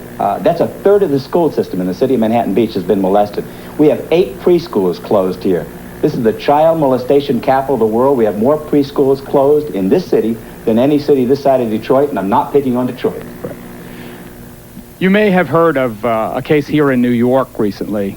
that's a third of the school system in the city of Manhattan Beach has been molested. We have 8 preschools closed here. This is the child molestation capital of the world. We have more preschools closed in this city than any city this side of Detroit, and I'm not picking on Detroit. You may have heard of a case here in New York recently,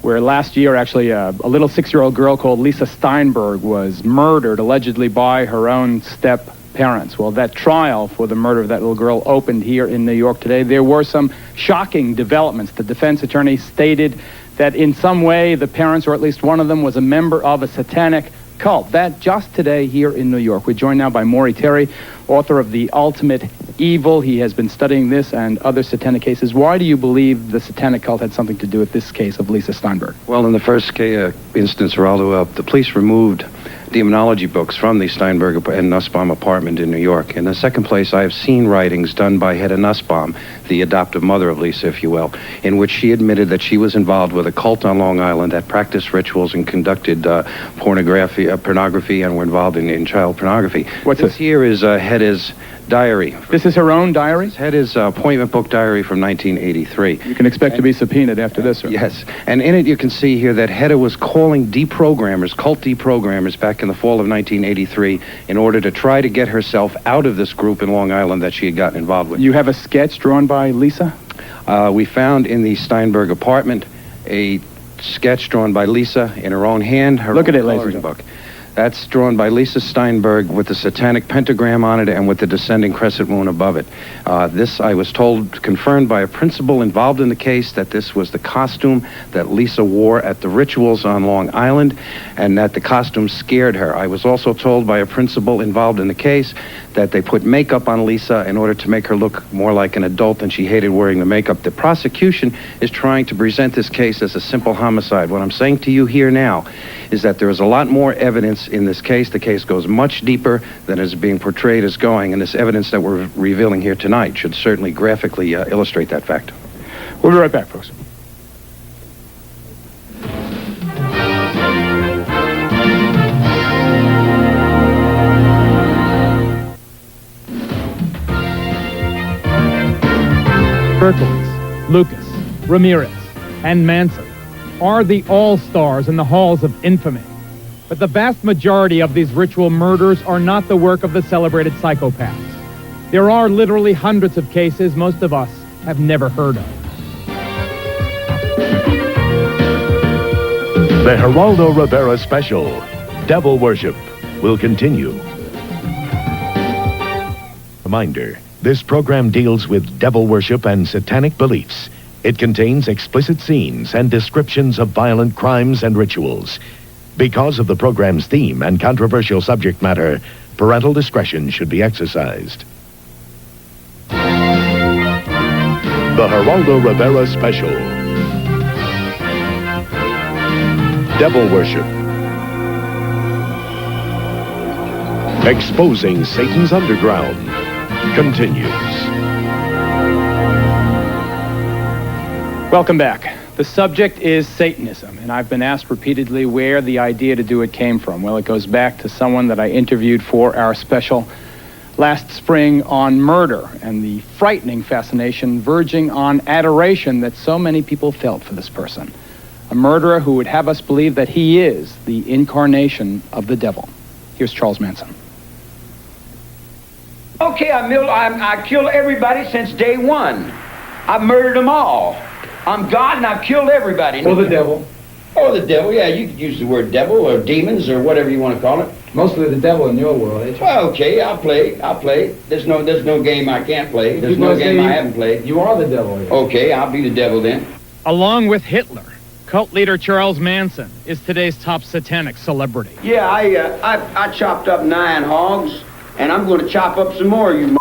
where last year, actually, a little 6-year-old girl called Lisa Steinberg was murdered, allegedly by her own step-parents. Well, that trial for the murder of that little girl opened here in New York today. There were some shocking developments. The defense attorney stated that in some way the parents, or at least one of them, was a member of a satanic cult. That just today here in New York. We're joined now by Maury Terry, author of The Ultimate Evil. He has been studying this and other satanic cases. Why do you believe the satanic cult had something to do with this case of Lisa Steinberg? Well, in the first instance, Geraldo, the police removed demonology books from the Steinberg and Nussbaum apartment in New York. In the second place, I have seen writings done by Hedda Nussbaum, the adoptive mother of Lisa, if you will, in which she admitted that she was involved with a cult on Long Island that practiced rituals and conducted pornography and were involved in child pornography. What's this? Here is Hedda's diary. This is her own diary? Hedda's appointment book diary from 1983. You can expect to be subpoenaed after this, sir. Yes, and in it you can see here that Hedda was calling deprogrammers, cult deprogrammers, back in the fall of 1983 in order to try to get herself out of this group in Long Island that she had gotten involved with. You have a sketch drawn by Lisa? We found in the Steinberg apartment a sketch drawn by Lisa in her own hand. Look at it, ladies and gentlemen. Book. That's drawn by Lisa Steinberg with the satanic pentagram on it and with the descending crescent moon above it. This, I was told, confirmed by a principal involved in the case, that this was the costume that Lisa wore at the rituals on Long Island, and that the costume scared her. I was also told by a principal involved in the case that they put makeup on Lisa in order to make her look more like an adult, and she hated wearing the makeup. The prosecution is trying to present this case as a simple homicide. What I'm saying to you here now is that there is a lot more evidence in this case. The case goes much deeper than is being portrayed as going, and this evidence that we're revealing here tonight should certainly graphically illustrate that fact. We'll be right back, folks. Berkowitz, Lucas, Ramirez, and Manson are the all-stars in the halls of infamy. But the vast majority of these ritual murders are not the work of the celebrated psychopaths. There are literally hundreds of cases most of us have never heard of. The Geraldo Rivera special, Devil Worship, will continue. Reminder, this program deals with devil worship and satanic beliefs. It contains explicit scenes and descriptions of violent crimes and rituals. Because of the program's theme and controversial subject matter, parental discretion should be exercised. The Geraldo Rivera special, Devil Worship. Exposing Satan's underground continues. Welcome back. The subject is Satanism, and I've been asked repeatedly where the idea to do it came from. Well, it goes back to someone that I interviewed for our special last spring on murder and the frightening fascination verging on adoration that so many people felt for this person. A murderer who would have us believe that he is the incarnation of the devil. Here's Charles Manson. Okay, I killed everybody since day one. I've murdered them all. I'm God and I've killed everybody. Or the devil. Or the devil, yeah, you could use the word devil or demons or whatever you want to call it. Mostly the devil in your world, eh? Well, okay, I'll play. There's no game I can't play. There's no game I haven't played. You are the devil. Yeah. Okay, I'll be the devil then. Along with Hitler, cult leader Charles Manson is today's top satanic celebrity. Yeah, I chopped up 9 hogs, and I'm going to chop up some more, you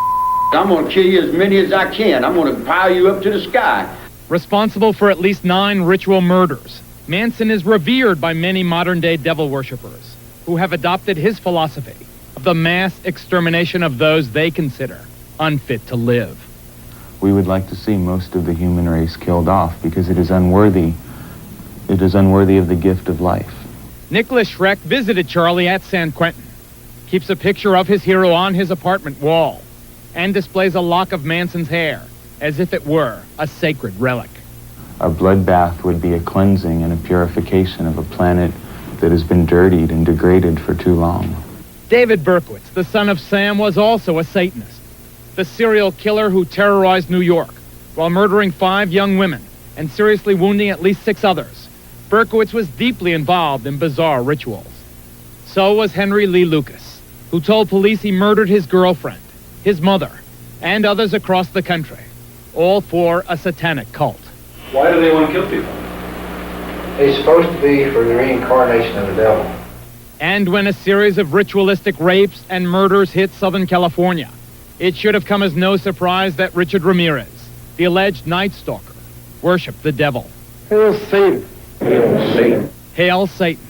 I'm going to kill you as many as I can. I'm going to pile you up to the sky. Responsible for at least 9 ritual murders, Manson is revered by many modern-day devil worshippers who have adopted his philosophy of the mass extermination of those they consider unfit to live. We would like to see most of the human race killed off because it is unworthy. It is unworthy of the gift of life. Nicholas Schreck visited Charlie at San Quentin, keeps a picture of his hero on his apartment wall, and displays a lock of Manson's hair as if it were a sacred relic. A bloodbath would be a cleansing and a purification of a planet that has been dirtied and degraded for too long. David Berkowitz, the son of Sam, was also a Satanist, the serial killer who terrorized New York while murdering 5 young women and seriously wounding at least 6 others. Berkowitz was deeply involved in bizarre rituals. So was Henry Lee Lucas, who told police he murdered his girlfriend, his mother, and others across the country, all for a satanic cult. Why do they want to kill people? It's supposed to be for the reincarnation of the devil. And when a series of ritualistic rapes and murders hit Southern California, it should have come as no surprise that Richard Ramirez, the alleged Night Stalker, worshipped the devil. Hail Satan. Hail Satan. Hail Satan.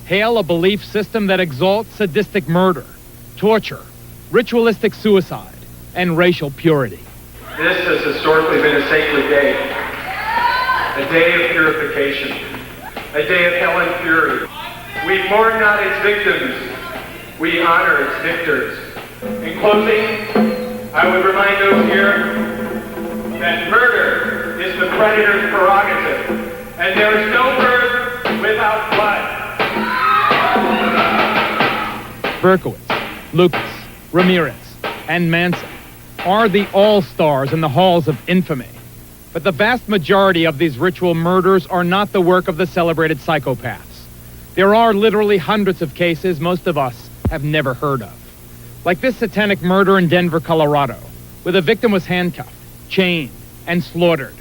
Hail a belief system that exalts sadistic murder, torture, ritualistic suicide, and racial purity. This has historically been a sacred day, a day of purification, a day of hell and fury. We mourn not its victims, we honor its victors. In closing, I would remind those here that murder is the predator's prerogative, and there is no birth without blood. Berkowitz, Lucas, Ramirez, and Manson are the all-stars in the halls of infamy. But the vast majority of these ritual murders are not the work of the celebrated psychopaths. There are literally hundreds of cases most of us have never heard of. Like this satanic murder in Denver, Colorado, where the victim was handcuffed, chained, and slaughtered.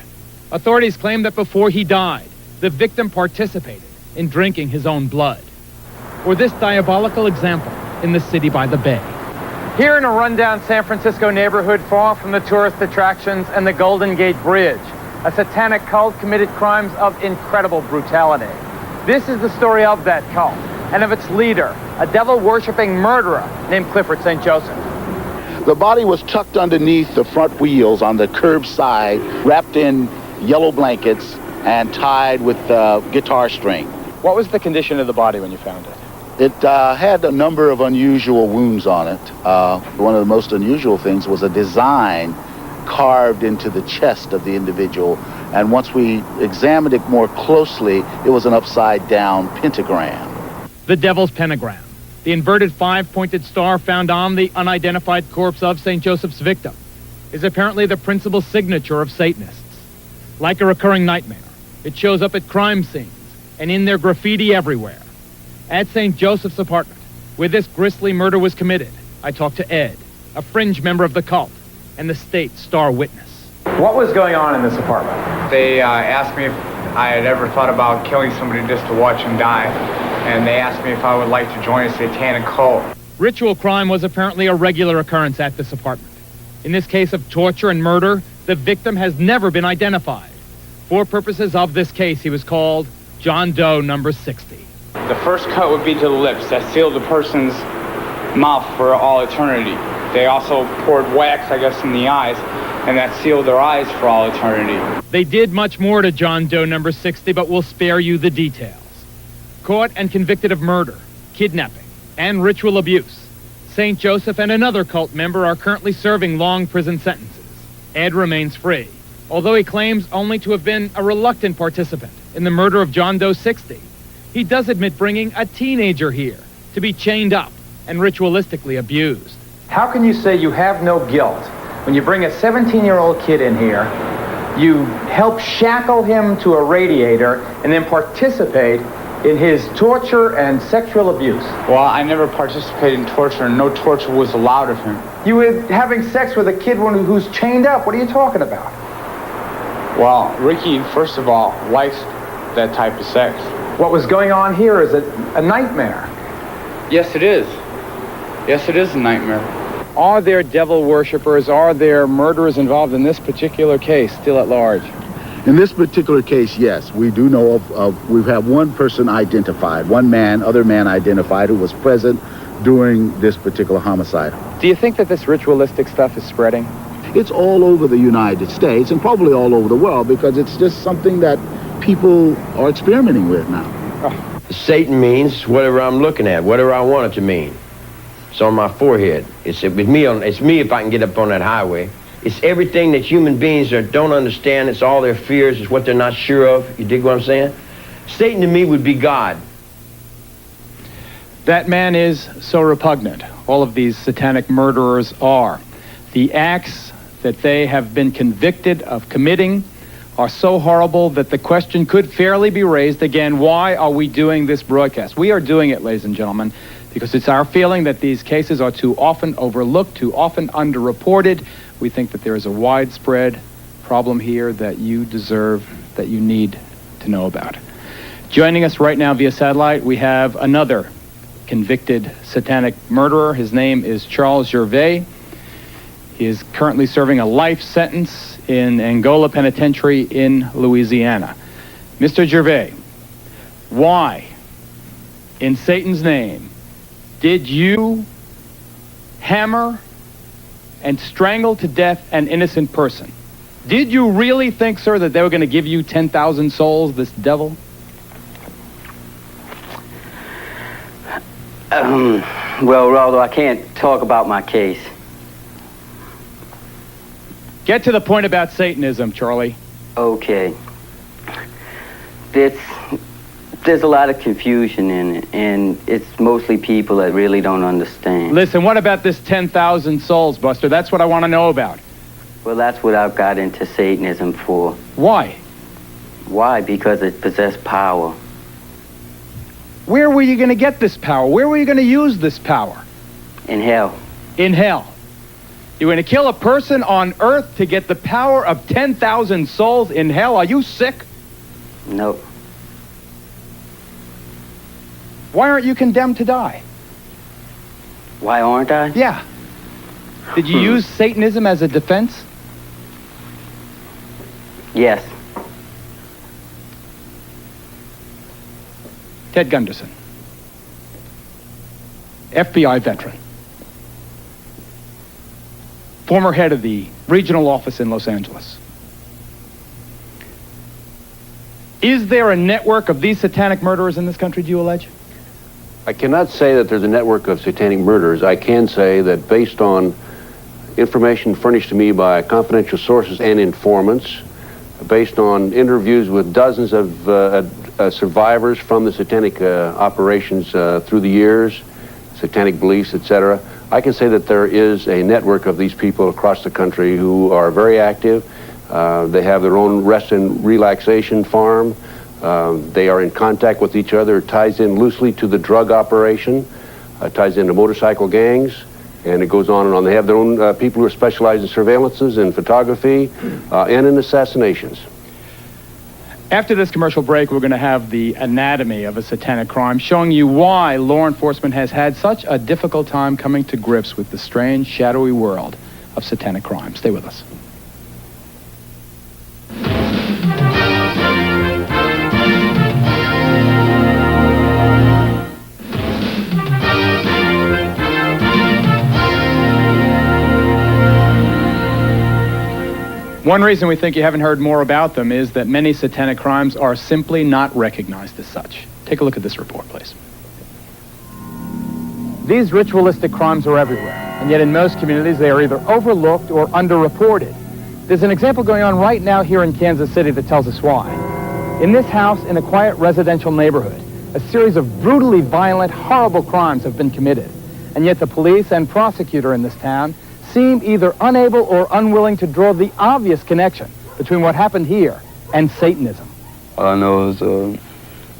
Authorities claim that before he died, the victim participated in drinking his own blood. Or this diabolical example in the city by the bay. Here in a rundown San Francisco neighborhood far from the tourist attractions and the Golden Gate Bridge, a satanic cult committed crimes of incredible brutality. This is the story of that cult and of its leader, a devil-worshipping murderer named Clifford St. Joseph. The body was tucked underneath the front wheels on the curb side, wrapped in yellow blankets and tied with guitar string. What was the condition of the body when you found it? It had a number of unusual wounds on it. One of the most unusual things was a design carved into the chest of the individual. And once we examined it more closely, it was an upside-down pentagram. The Devil's Pentagram, the inverted five-pointed star found on the unidentified corpse of St. Joseph's victim, is apparently the principal signature of Satanists. Like a recurring nightmare, it shows up at crime scenes and in their graffiti everywhere. At St. Joseph's apartment, where this grisly murder was committed, I talked to Ed, a fringe member of the cult, and the state's star witness. What was going on in this apartment? They asked me if I had ever thought about killing somebody just to watch him die, and they asked me if I would like to join a satanic cult. Ritual crime was apparently a regular occurrence at this apartment. In this case of torture and murder, the victim has never been identified. For purposes of this case, he was called John Doe number 60. The first cut would be to the lips. That sealed the person's mouth for all eternity. They also poured wax, I guess, in the eyes, and that sealed their eyes for all eternity. They did much more to John Doe number 60, but we'll spare you the details. Caught and convicted of murder, kidnapping, and ritual abuse, St. Joseph and another cult member are currently serving long prison sentences. Ed remains free, although he claims only to have been a reluctant participant in the murder of John Doe 60. He does admit bringing a teenager here to be chained up and ritualistically abused. How can you say you have no guilt when you bring a 17-year-old kid in here, you help shackle him to a radiator, and then participate in his torture and sexual abuse? Well, I never participated in torture, and no torture was allowed of him. You were having sex with a kid who's chained up. What are you talking about? Well, Ricky, first of all, likes that type of sex. What was going on here is a nightmare. Yes, it is. Yes, it is a nightmare. Are there devil worshippers, are there murderers involved in this particular case still at large? In this particular case, yes. We do know of we have one person identified, other man identified who was present during this particular homicide. Do you think that this ritualistic stuff is spreading? It's all over the United States and probably all over the world because it's just something that people are experimenting with now. Satan means whatever I'm looking at, whatever I want it to mean. It's on my forehead. It's me if I can get up on that highway. It's everything that human beings don't understand. It's all their fears. It's what they're not sure of. You dig what I'm saying? Satan to me would be God. That man is so repugnant. All of these satanic murderers are. The acts that they have been convicted of committing are so horrible that the question could fairly be raised again, why are we doing this broadcast? We are doing it, ladies and gentlemen, because it's our feeling that these cases are too often overlooked, too often underreported. We think that there is a widespread problem here that you deserve, that you need to know about. Joining us right now via satellite, we have another convicted satanic murderer. His name is Charles Gervais. He is currently serving a life sentence in Angola Penitentiary in Louisiana. Mr. Gervais, why in Satan's name, did you hammer and strangle to death an innocent person? Did you really think, sir, that they were going to give you 10,000 souls, this devil? Well, Geraldo, I can't talk about my case. Get to the point about Satanism, Charlie. Okay. There's a lot of confusion in it, and it's mostly people that really don't understand. Listen, what about this 10,000 souls, Buster? That's what I want to know about. Well, that's what I've got into Satanism for. Why? Why? Because it possessed power. Where were you going to get this power? Where were you going to use this power? In hell. In hell. You're going to kill a person on earth to get the power of 10,000 souls in hell? Are you sick? Nope. Why aren't you condemned to die? Why aren't I? Yeah. Did you use Satanism as a defense? Yes. Ted Gunderson, FBI veteran, former head of the regional office in Los Angeles. Is there a network of these satanic murderers in this country, do you allege? I cannot say that there's a network of satanic murderers. I can say that based on information furnished to me by confidential sources and informants, based on interviews with dozens of survivors from the satanic operations through the years, satanic beliefs, etc., I can say that there is a network of these people across the country who are very active. They have their own rest and relaxation farm. They are in contact with each other. It ties in loosely to the drug operation, ties into motorcycle gangs, and it goes on and on. They have their own people who are specialized in surveillances and photography and in assassinations. After this commercial break, we're going to have the anatomy of a satanic crime, showing you why law enforcement has had such a difficult time coming to grips with the strange, shadowy world of satanic crime. Stay with us. One reason we think you haven't heard more about them is that many satanic crimes are simply not recognized as such. Take a look at this report, please. These ritualistic crimes are everywhere, and yet in most communities they are either overlooked or underreported. There's an example going on right now here in Kansas City that tells us why. In this house, in a quiet residential neighborhood, a series of brutally violent, horrible crimes have been committed, and yet the police and prosecutor in this town seem either unable or unwilling to draw the obvious connection between what happened here and Satanism. All I know is the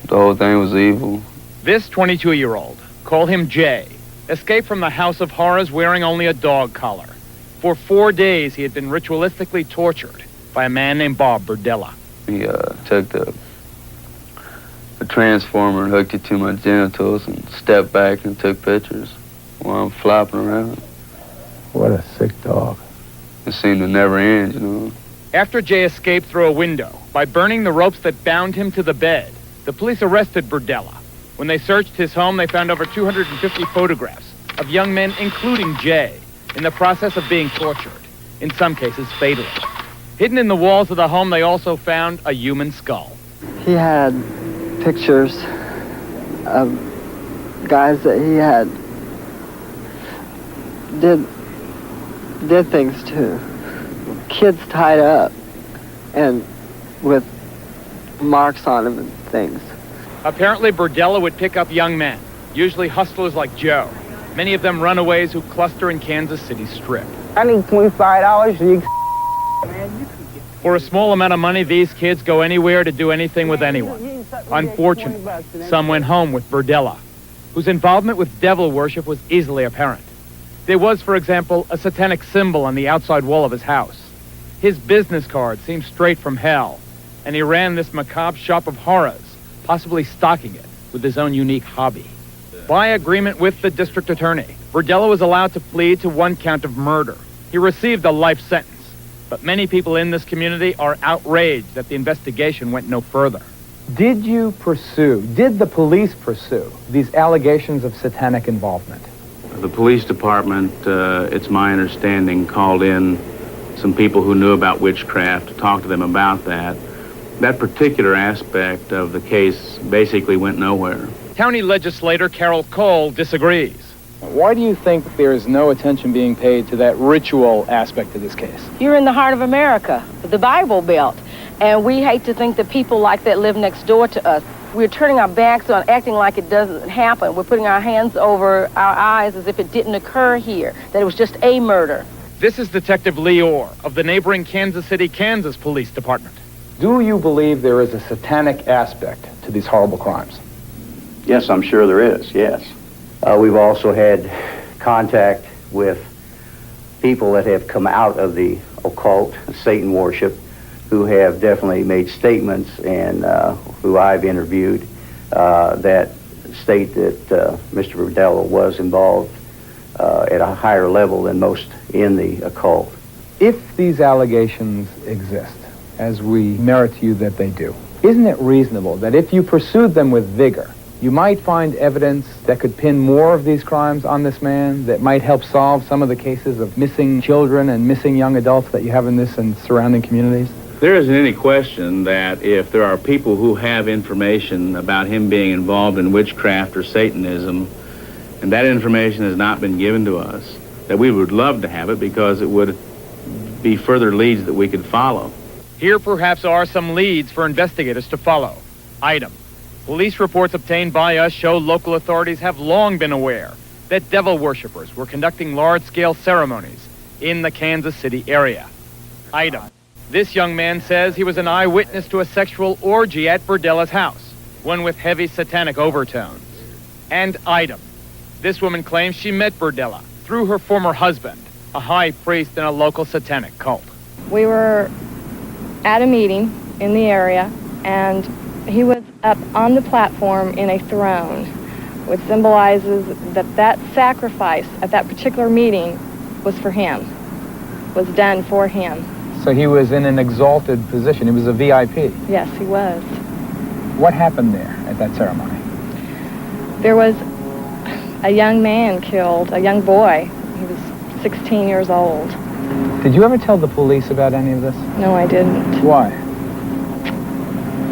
whole thing was evil. This 22-year-old, call him Jay, escaped from the House of Horrors wearing only a dog collar. For 4 days, he had been ritualistically tortured by a man named Bob Burdella. He took the transformer and hooked it to my genitals and stepped back and took pictures while I'm flopping around. What a sick dog. It seemed to never end, you know. After Jay escaped through a window by burning the ropes that bound him to the bed, the police arrested Burdella. When they searched his home, they found over 250 photographs of young men, including Jay, in the process of being tortured, in some cases fatally. Hidden in the walls of the home, they also found a human skull. He had pictures of guys that he had did things to. Kids tied up and with marks on them and things. Apparently, Burdella would pick up young men, usually hustlers like Joe. Many of them runaways who cluster in Kansas City's Strip. I need $25 so you For a small amount of money, these kids go anywhere to do anything with anyone. Unfortunately, some went home with Burdella, whose involvement with devil worship was easily apparent. There was, for example, a satanic symbol on the outside wall of his house. His business card seemed straight from hell, and he ran this macabre shop of horrors, possibly stocking it with his own unique hobby. By agreement with the district attorney, Burdella was allowed to plead to 1 count of murder. He received a life sentence, but many people in this community are outraged that the investigation went no further. Did the police pursue these allegations of satanic involvement? The police department, it's my understanding, called in some people who knew about witchcraft to talk to them about that. That particular aspect of the case basically went nowhere. County legislator Carol Cole disagrees. Why do you think there is no attention being paid to that ritual aspect of this case? You're in the heart of America, the Bible Belt, and we hate to think that people like that live next door to us. We're turning our backs on, acting like it doesn't happen. We're putting our hands over our eyes as if it didn't occur here, that it was just a murder. This is Detective Lee Orr of the neighboring Kansas City, Kansas Police Department. Do you believe there is a satanic aspect to these horrible crimes? Yes, I'm sure there is, yes. We've also had contact with people that have come out of the occult, Satan worship, who have definitely made statements, and who I've interviewed, that state that Mr. Burdella was involved at a higher level than most in the occult. If these allegations exist, as we merit to you that they do, isn't it reasonable that if you pursued them with vigor, you might find evidence that could pin more of these crimes on this man, that might help solve some of the cases of missing children and missing young adults that you have in this and surrounding communities? There isn't any question that if there are people who have information about him being involved in witchcraft or Satanism, and that information has not been given to us, that we would love to have it because it would be further leads that we could follow. Here perhaps are some leads for investigators to follow. Item: police reports obtained by us show local authorities have long been aware that devil worshippers were conducting large-scale ceremonies in the Kansas City area. Item: this young man says he was an eyewitness to a sexual orgy at Burdella's house, one with heavy satanic overtones. And item: this woman claims she met Burdella through her former husband, a high priest in a local satanic cult. We were at a meeting in the area, and he was up on the platform in a throne, which symbolizes that sacrifice at that particular meeting was for him, was done for him. So he was in an exalted position. He was a VIP. Yes, he was. What happened there at that ceremony? There was a young man killed, a young boy. He was 16 years old. Did you ever tell the police about any of this? No, I didn't. Why?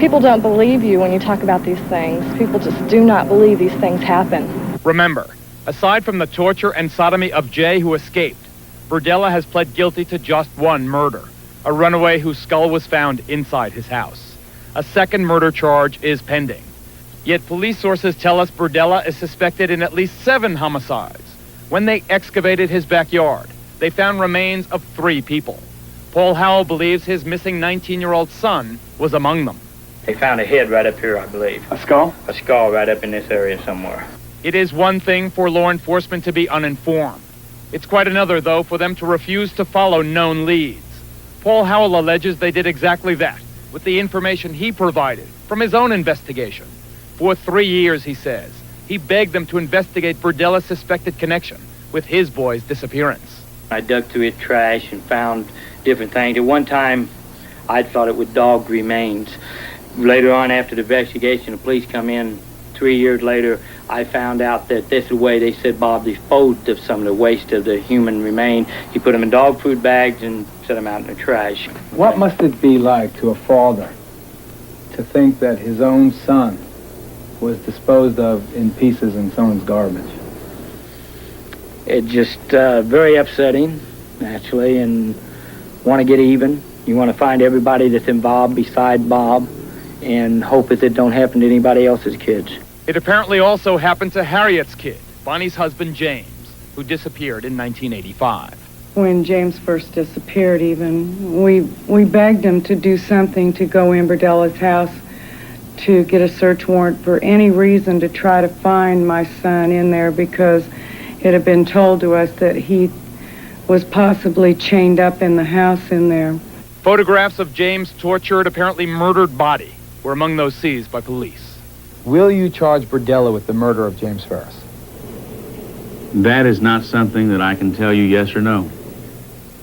People don't believe you when you talk about these things. People just do not believe these things happen. Remember, aside from the torture and sodomy of Jay, who escaped, Burdella has pled guilty to just one murder, a runaway whose skull was found inside his house. A second murder charge is pending. Yet police sources tell us Burdella is suspected in at least 7 homicides. When they excavated his backyard, they found remains of 3 people. Paul Howell believes his missing 19-year-old son was among them. They found a head right up here, I believe. A skull? A skull right up in this area somewhere. It is one thing for law enforcement to be uninformed. It's quite another, though, for them to refuse to follow known leads. Paul Howell alleges they did exactly that, with the information he provided from his own investigation. For 3 years, he says, he begged them to investigate Burdella's suspected connection with his boy's disappearance. I dug through his trash and found different things. At one time, I thought it was dog remains. Later on, after the investigation, the police come in. 3 years later, I found out that this is the way they said Bob disposed of some of the waste of the human remain. He put them in dog food bags and set them out in the trash. What must it be like to a father to think that his own son was disposed of in pieces in someone's garbage? It's just very upsetting, naturally, and want to get even. You want to find everybody that's involved beside Bob and hope that it don't happen to anybody else's kids. It apparently also happened to Harriet's kid, Bonnie's husband James, who disappeared in 1985. When James first disappeared even, we begged him to do something to go in Burdella's house to get a search warrant for any reason to try to find my son in there, because it had been told to us that he was possibly chained up in the house in there. Photographs of James' tortured, apparently murdered body were among those seized by police. Will you charge Burdella with the murder of James Ferris? That is not something that I can tell you yes or no.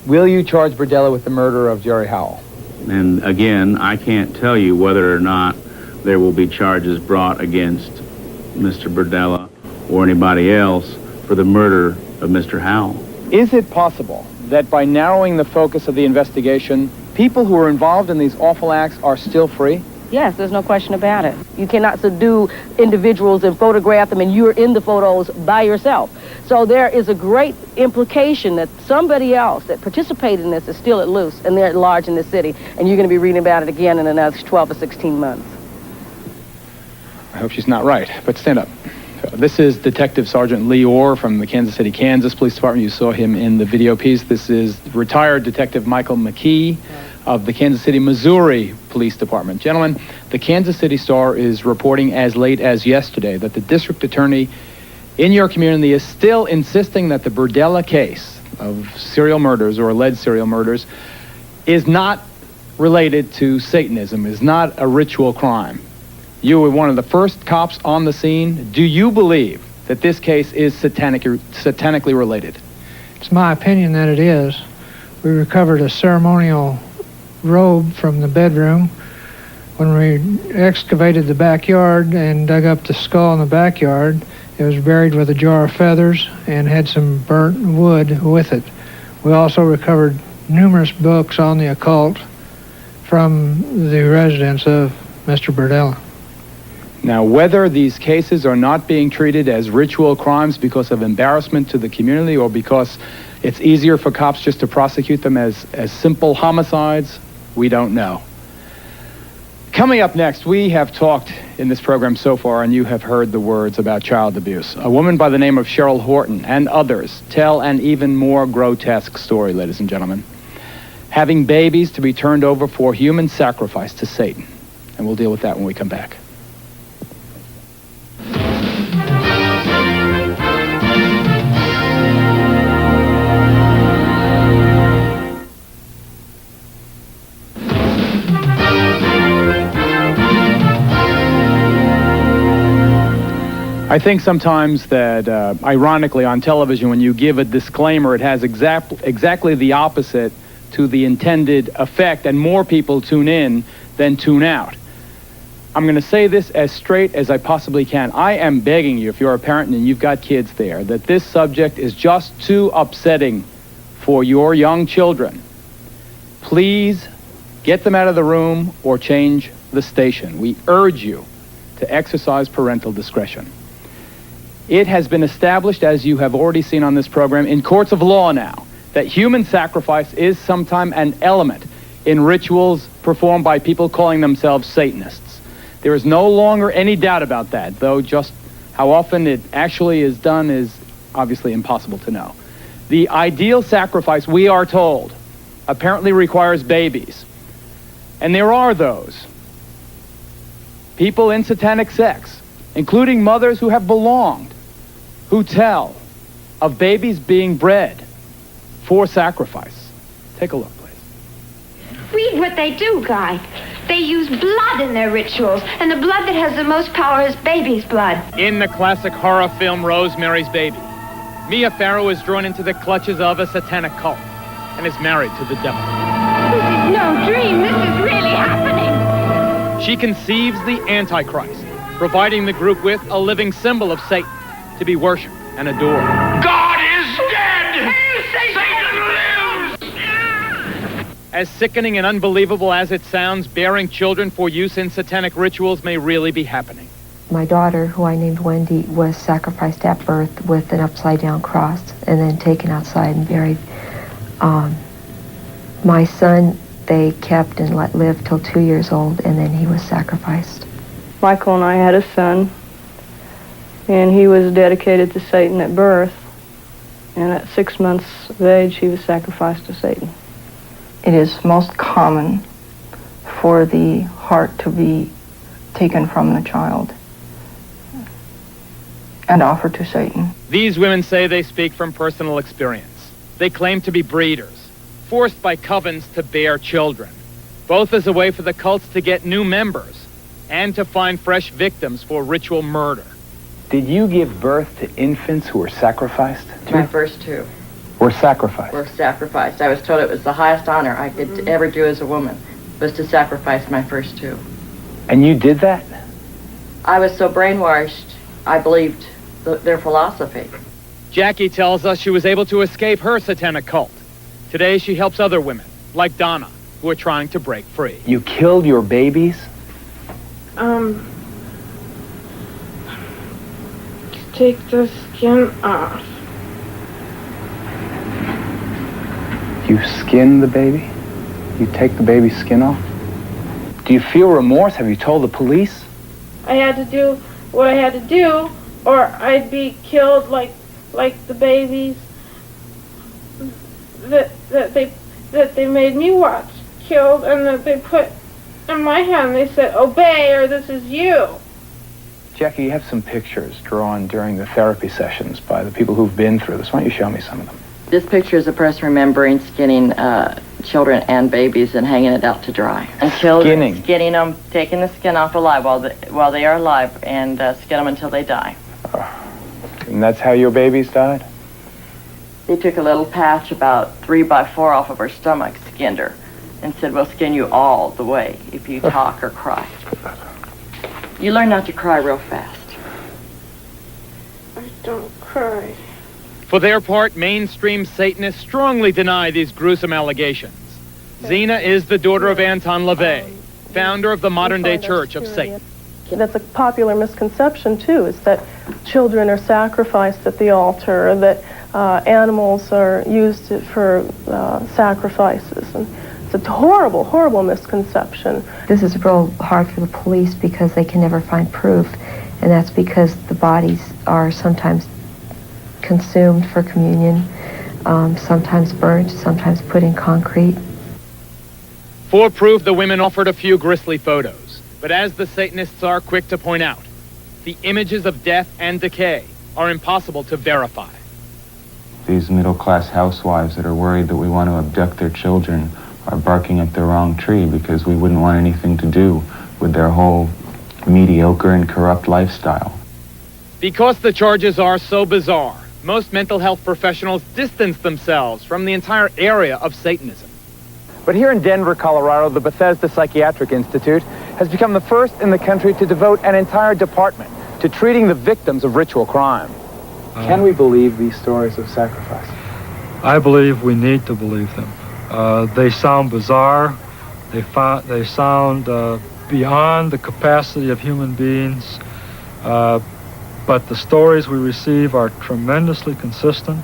Will you charge Burdella with the murder of Jerry Howell? And again, I can't tell you whether or not there will be charges brought against Mr. Burdella or anybody else for the murder of Mr. Howell. Is it possible that by narrowing the focus of the investigation, people who are involved in these awful acts are still free? Yes, there's no question about it. You cannot subdue individuals and photograph them, and you're in the photos by yourself. So there is a great implication that somebody else that participated in this is still at loose, and they're at large in this city, and you're going to be reading about it again in another 12 or 16 months. I hope she's not right, but stand up. This is Detective Sergeant Lee Orr from the Kansas City, Kansas Police Department. You saw him in the video piece. This is retired Detective Michael McKee of the Kansas City, Missouri Police Department. Gentlemen, the Kansas City Star is reporting as late as yesterday that the district attorney in your community is still insisting that the Burdella case of serial murders or alleged serial murders is not related to Satanism, is not a ritual crime. You were one of the first cops on the scene. Do you believe that this case is satanically related? It's my opinion that it is. We recovered a ceremonial robe from the bedroom. When we excavated the backyard and dug up the skull in the backyard, it was buried with a jar of feathers and had some burnt wood with it. We also recovered numerous books on the occult from the residence of Mr. Burdella. Now, whether these cases are not being treated as ritual crimes because of embarrassment to the community or because it's easier for cops just to prosecute them as simple homicides, we don't know. Coming up next, we have talked in this program so far, and you have heard the words about child abuse. A woman by the name of Cheryl Horton and others tell an even more grotesque story, ladies and gentlemen. Having babies to be turned over for human sacrifice to Satan. And we'll deal with that when we come back. I think sometimes that, ironically, on television, when you give a disclaimer, it has exactly the opposite to the intended effect, and more people tune in than tune out. I'm going to say this as straight as I possibly can. I am begging you, if you're a parent and you've got kids there, that this subject is just too upsetting for your young children. Please get them out of the room or change the station. We urge you to exercise parental discretion. It has been established, as you have already seen on this program, in courts of law now, that human sacrifice is sometimes an element in rituals performed by people calling themselves Satanists. There is no longer any doubt about that, though just how often it actually is done is obviously impossible to know. The ideal sacrifice, we are told, apparently requires babies. And there are those people in satanic sex, including mothers who have belonged, who tell of babies being bred for sacrifice. Take a look, please. Read what they do, Guy. They use blood in their rituals, and the blood that has the most power is baby's blood. In the classic horror film Rosemary's Baby, Mia Farrow is drawn into the clutches of a satanic cult and is married to the devil. This is no dream. This is really happening. She conceives the Antichrist, providing the group with a living symbol of Satan to be worshipped and adored. God is dead! Satan lives! As sickening and unbelievable as it sounds, bearing children for use in satanic rituals may really be happening. My daughter, who I named Wendy, was sacrificed at birth with an upside-down cross and then taken outside and buried. My son, they kept and let live till 2 years old, and then he was sacrificed. Michael and I had a son, and he was dedicated to Satan at birth, and at 6 months of age, he was sacrificed to Satan. It is most common for the heart to be taken from the child and offered to Satan. These women say they speak from personal experience. They claim to be breeders, forced by covens to bear children, both as a way for the cults to get new members and to find fresh victims for ritual murder. Did you give birth to infants who were sacrificed? My first two Were sacrificed? were sacrificed. I was told it was the highest honor I could ever do as a woman, was to sacrifice my first two. And you did that? I was so brainwashed, I believed their philosophy. Jackie tells us she was able to escape her satanic cult. Today she helps other women, like Donna, who are trying to break free. You killed your babies? Take the skin off. You skin the baby? You take the baby's skin off? Do you feel remorse? Have you told the police? I had to do what I had to do, or I'd be killed like the babies that they made me watch killed, and that they put in my hand. They said, "Obey, or this is you." Jackie, you have some pictures drawn during the therapy sessions by the people who've been through this. Why don't you show me some of them? This picture is a person remembering skinning children and babies and hanging it out to dry. Until skinning them, taking the skin off alive while they are alive, and skin them until they die. And that's how your babies died? They took a little patch about 3 by 4 off of her stomach, skinned her, and said, "We'll skin you all the way if you talk or cry." You learn not to cry real fast. I don't cry. For their part, mainstream Satanists strongly deny these gruesome allegations. Zena is the daughter of Anton LaVey, founder of the modern-day Church of Satan. That's a popular misconception, too, is that children are sacrificed at the altar, or that animals are used for sacrifices. And it's a horrible, horrible misconception. This is real hard for the police because they can never find proof, and that's because the bodies are sometimes consumed for communion, sometimes burnt, sometimes put in concrete. For proof, the women offered a few grisly photos. But as the Satanists are quick to point out, the images of death and decay are impossible to verify. These middle-class housewives that are worried that we want to abduct their children are barking up the wrong tree, because we wouldn't want anything to do with their whole mediocre and corrupt lifestyle. Because the charges are so bizarre, most mental health professionals distance themselves from the entire area of Satanism. But here in Denver, Colorado, the Bethesda Psychiatric Institute has become the first in the country to devote an entire department to treating the victims of ritual crime. Can we believe these stories of sacrifice? I believe we need to believe them. They sound bizarre. They sound beyond the capacity of human beings. But the stories we receive are tremendously consistent.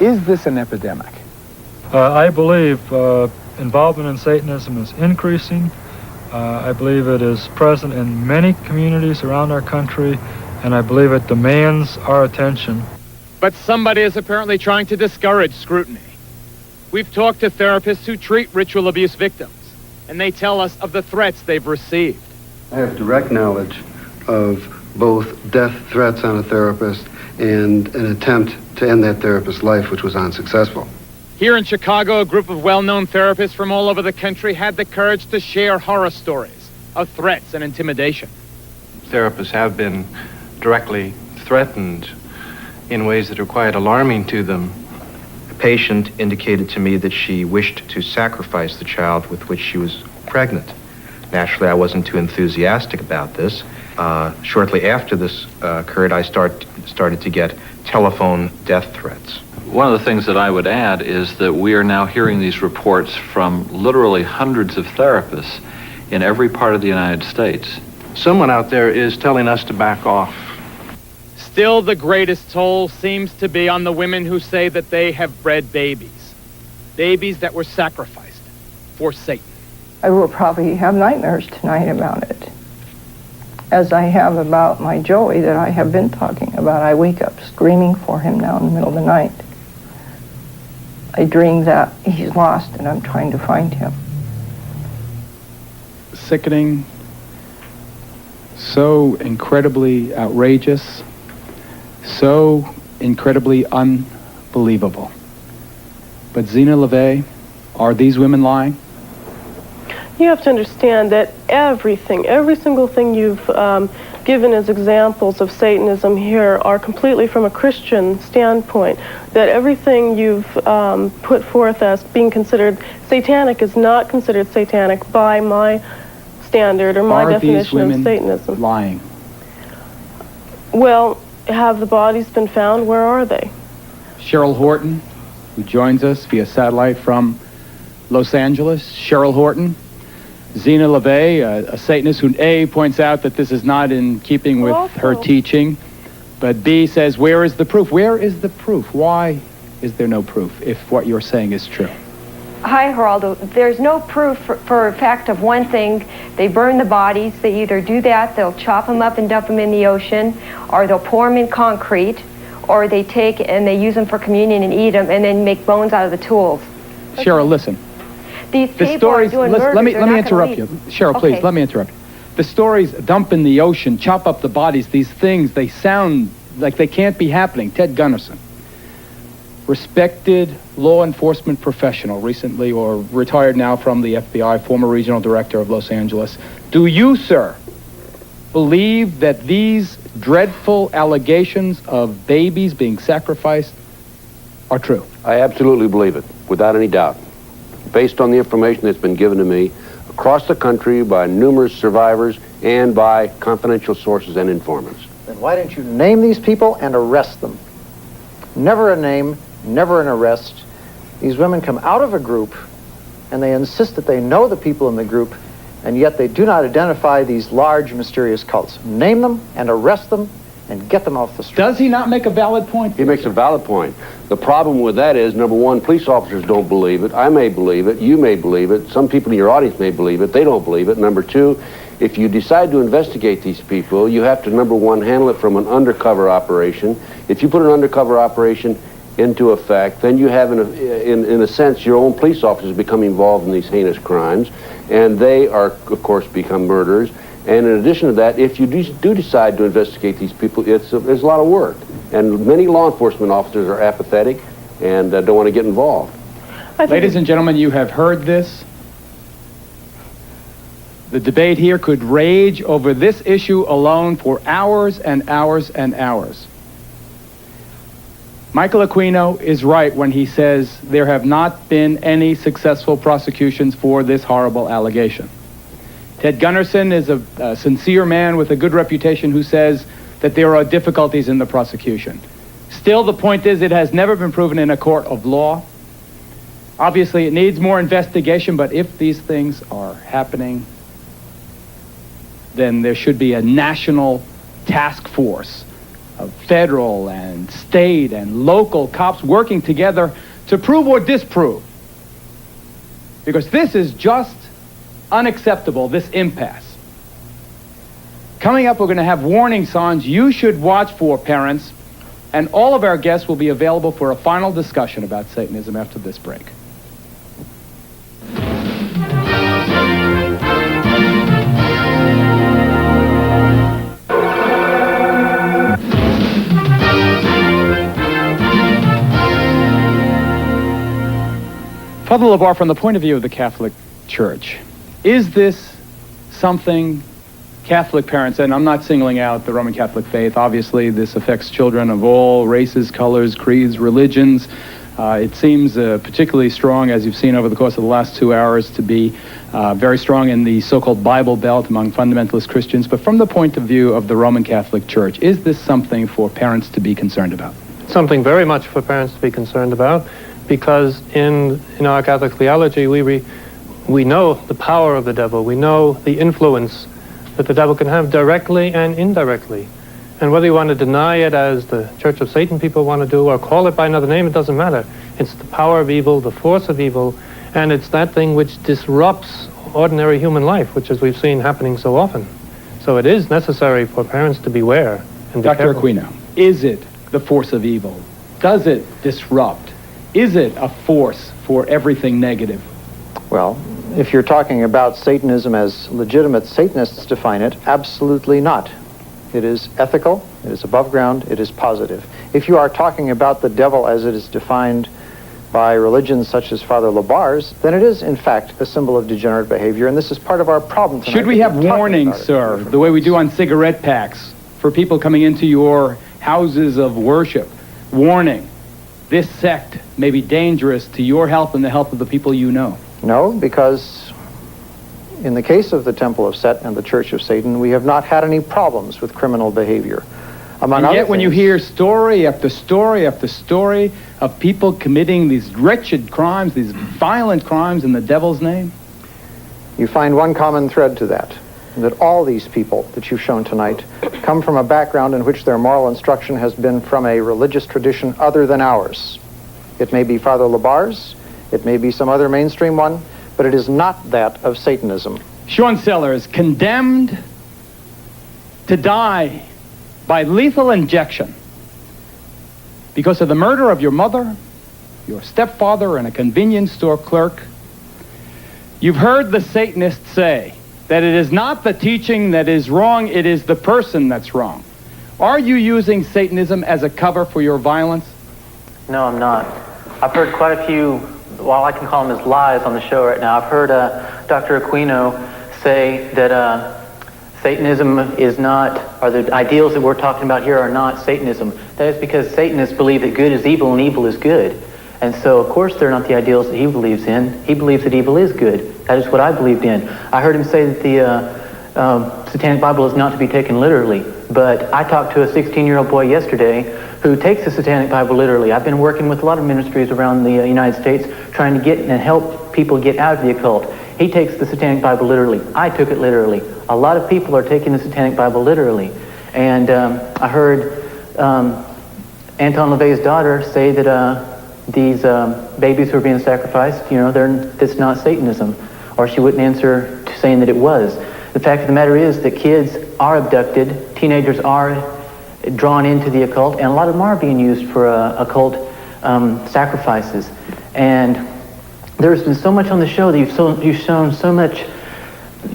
Is this an epidemic? I believe involvement in Satanism is increasing. I believe it is present in many communities around our country, and I believe it demands our attention. But somebody is apparently trying to discourage scrutiny. We've talked to therapists who treat ritual abuse victims, and they tell us of the threats they've received. I have direct knowledge of both death threats on a therapist and an attempt to end that therapist's life, which was unsuccessful. Here in Chicago, a group of well-known therapists from all over the country had the courage to share horror stories of threats and intimidation. Therapists have been directly threatened in ways that are quite alarming to them. A patient indicated to me that she wished to sacrifice the child with which she was pregnant. Naturally, I wasn't too enthusiastic about this. Shortly after this occurred, I started to get telephone death threats. One of the things that I would add is that we are now hearing these reports from literally hundreds of therapists in every part of the United States. Someone out there is telling us to back off. Still, the greatest toll seems to be on the women who say that they have bred babies. Babies that were sacrificed for Satan. I will probably have nightmares tonight about it, as I have about my Joey that I have been talking about. I wake up screaming for him now in the middle of the night. I dream that he's lost and I'm trying to find him. Sickening, so incredibly outrageous, so incredibly unbelievable. But Zena LaVey, are these women lying? You have to understand that every single thing you've given as examples of Satanism here are completely from a Christian standpoint. That everything you've put forth as being considered satanic is not considered satanic by my standard or my definition of Satanism. Lying? Well, have the bodies been found? Where are they? Cheryl Horton, who joins us via satellite from Los Angeles. Cheryl Horton. Zena LeVay, a Satanist who A, points out that this is not in keeping with her teaching, but B says, where is the proof? Where is the proof? Why is there no proof if what you're saying is true? Hi, Geraldo. There's no proof for a fact of one thing. They burn the bodies. They either do that, they'll chop them up and dump them in the ocean, or they'll pour them in concrete, or they take and they use them for communion and eat them and then make bones out of the tools. Cheryl, listen. These The people stories, are doing let me murders, interrupt you. Cheryl, please, let me interrupt you. The stories, dump in the ocean, chop up the bodies, these things, they sound like they can't be happening. Ted Gunderson, respected law enforcement professional, recently or retired now from the FBI, former regional director of Los Angeles. Do you, sir, believe that these dreadful allegations of babies being sacrificed are true? I absolutely believe it, without any doubt. Based on the information that's been given to me across the country by numerous survivors and by confidential sources and informants. Then why didn't you name these people and arrest them? Never a name, never an arrest. These women come out of a group and they insist that they know the people in the group, and yet they do not identify these large mysterious cults. Name them and arrest them and get them off the street. Does he not make a valid point? He makes a valid point. The problem with that is, number one, police officers don't believe it. I may believe it. You may believe it. Some people in your audience may believe it. They don't believe it. Number two, if you decide to investigate these people, you have to, number one, handle it from an undercover operation. If you put an undercover operation into effect, then you have, in a sense, your own police officers become involved in these heinous crimes, and they are, of course, become murderers. And in addition to that, if you do decide to investigate these people, there's a lot of work. And many law enforcement officers are apathetic and don't want to get involved. Ladies and gentlemen, you have heard this. The debate here could rage over this issue alone for hours and hours and hours. Michael Aquino is right when he says there have not been any successful prosecutions for this horrible allegation. Ted Gunderson is a sincere man with a good reputation who says that there are difficulties in the prosecution. Still, the point is it has never been proven in a court of law. Obviously, it needs more investigation, but if these things are happening, then there should be a national task force of federal and state and local cops working together to prove or disprove. Because this is just unacceptable, this impasse. Coming up, we're going to have warning signs you should watch for, parents, and all of our guests will be available for a final discussion about Satanism after this break. Father LeBar, from the point of view of the Catholic Church, is this something Catholic parents, and I'm not singling out the Roman Catholic faith, obviously this affects children of all races, colors, creeds, religions. It seems particularly strong, as you've seen over the course of the last 2 hours, to be very strong in the so-called Bible Belt among fundamentalist Christians. But from the point of view of the Roman Catholic Church, is this something for parents to be concerned about? Something very much for parents to be concerned about, because in our Catholic theology, we know the power of the devil. We know the influence that the devil can have directly and indirectly. And whether you want to deny it, as the Church of Satan people want to do, or call it by another name, it doesn't matter. It's the power of evil, the force of evil, and it's that thing which disrupts ordinary human life, which, as we've seen happening so often. So it is necessary for parents to beware and be Dr. careful. Aquino, is it the force of evil? Does it disrupt? Is it a force for everything negative? Well, if you're talking about Satanism as legitimate Satanists define it, absolutely not. It is ethical, it is above ground, it is positive. If you are talking about the devil as it is defined by religions such as Father LeBar's, then it is, in fact, a symbol of degenerate behavior, and this is part of our problem tonight. Should we have warnings, sir, the way we do on cigarette packs, for people coming into your houses of worship? Warning, this sect may be dangerous to your health and the health of the people you know. No, because in the case of the Temple of Set and the Church of Satan, we have not had any problems with criminal behavior. Among And yet other when you things, hear story after story after story of people committing these wretched crimes, these violent crimes in the devil's name, you find one common thread to that all these people that you've shown tonight come from a background in which their moral instruction has been from a religious tradition other than ours. It may be Father Labar's, it may be some other mainstream one, but it is not that of Satanism. Sean Sellers, condemned to die by lethal injection because of the murder of your mother, your stepfather, and a convenience store clerk. You've heard the Satanists say that it is not the teaching that is wrong, it is the person that's wrong. Are you using Satanism as a cover for your violence? No, I'm not. I've heard quite a few, well, I can call them as lies on the show right now. I've heard Dr. Aquino say that Satanism is not, or the ideals that we're talking about here are not Satanism. That is because Satanists believe that good is evil and evil is good. And so, of course, they're not the ideals that he believes in. He believes that evil is good. That is what I believed in. I heard him say that the Satanic Bible is not to be taken literally. But I talked to a 16-year-old boy yesterday who takes the Satanic Bible literally. I've been working with a lot of ministries around the United States trying to get and help people get out of the occult. He takes the Satanic Bible literally. I took it literally. A lot of people are taking the Satanic Bible literally. And I heard Anton LaVey's daughter say that these babies who are being sacrificed, you know, that's not Satanism. Or she wouldn't answer to saying that it was. The fact of the matter is that kids are abducted, teenagers are drawn into the occult, and a lot of them are being used for occult sacrifices. And there's been so much on the show that you've shown so much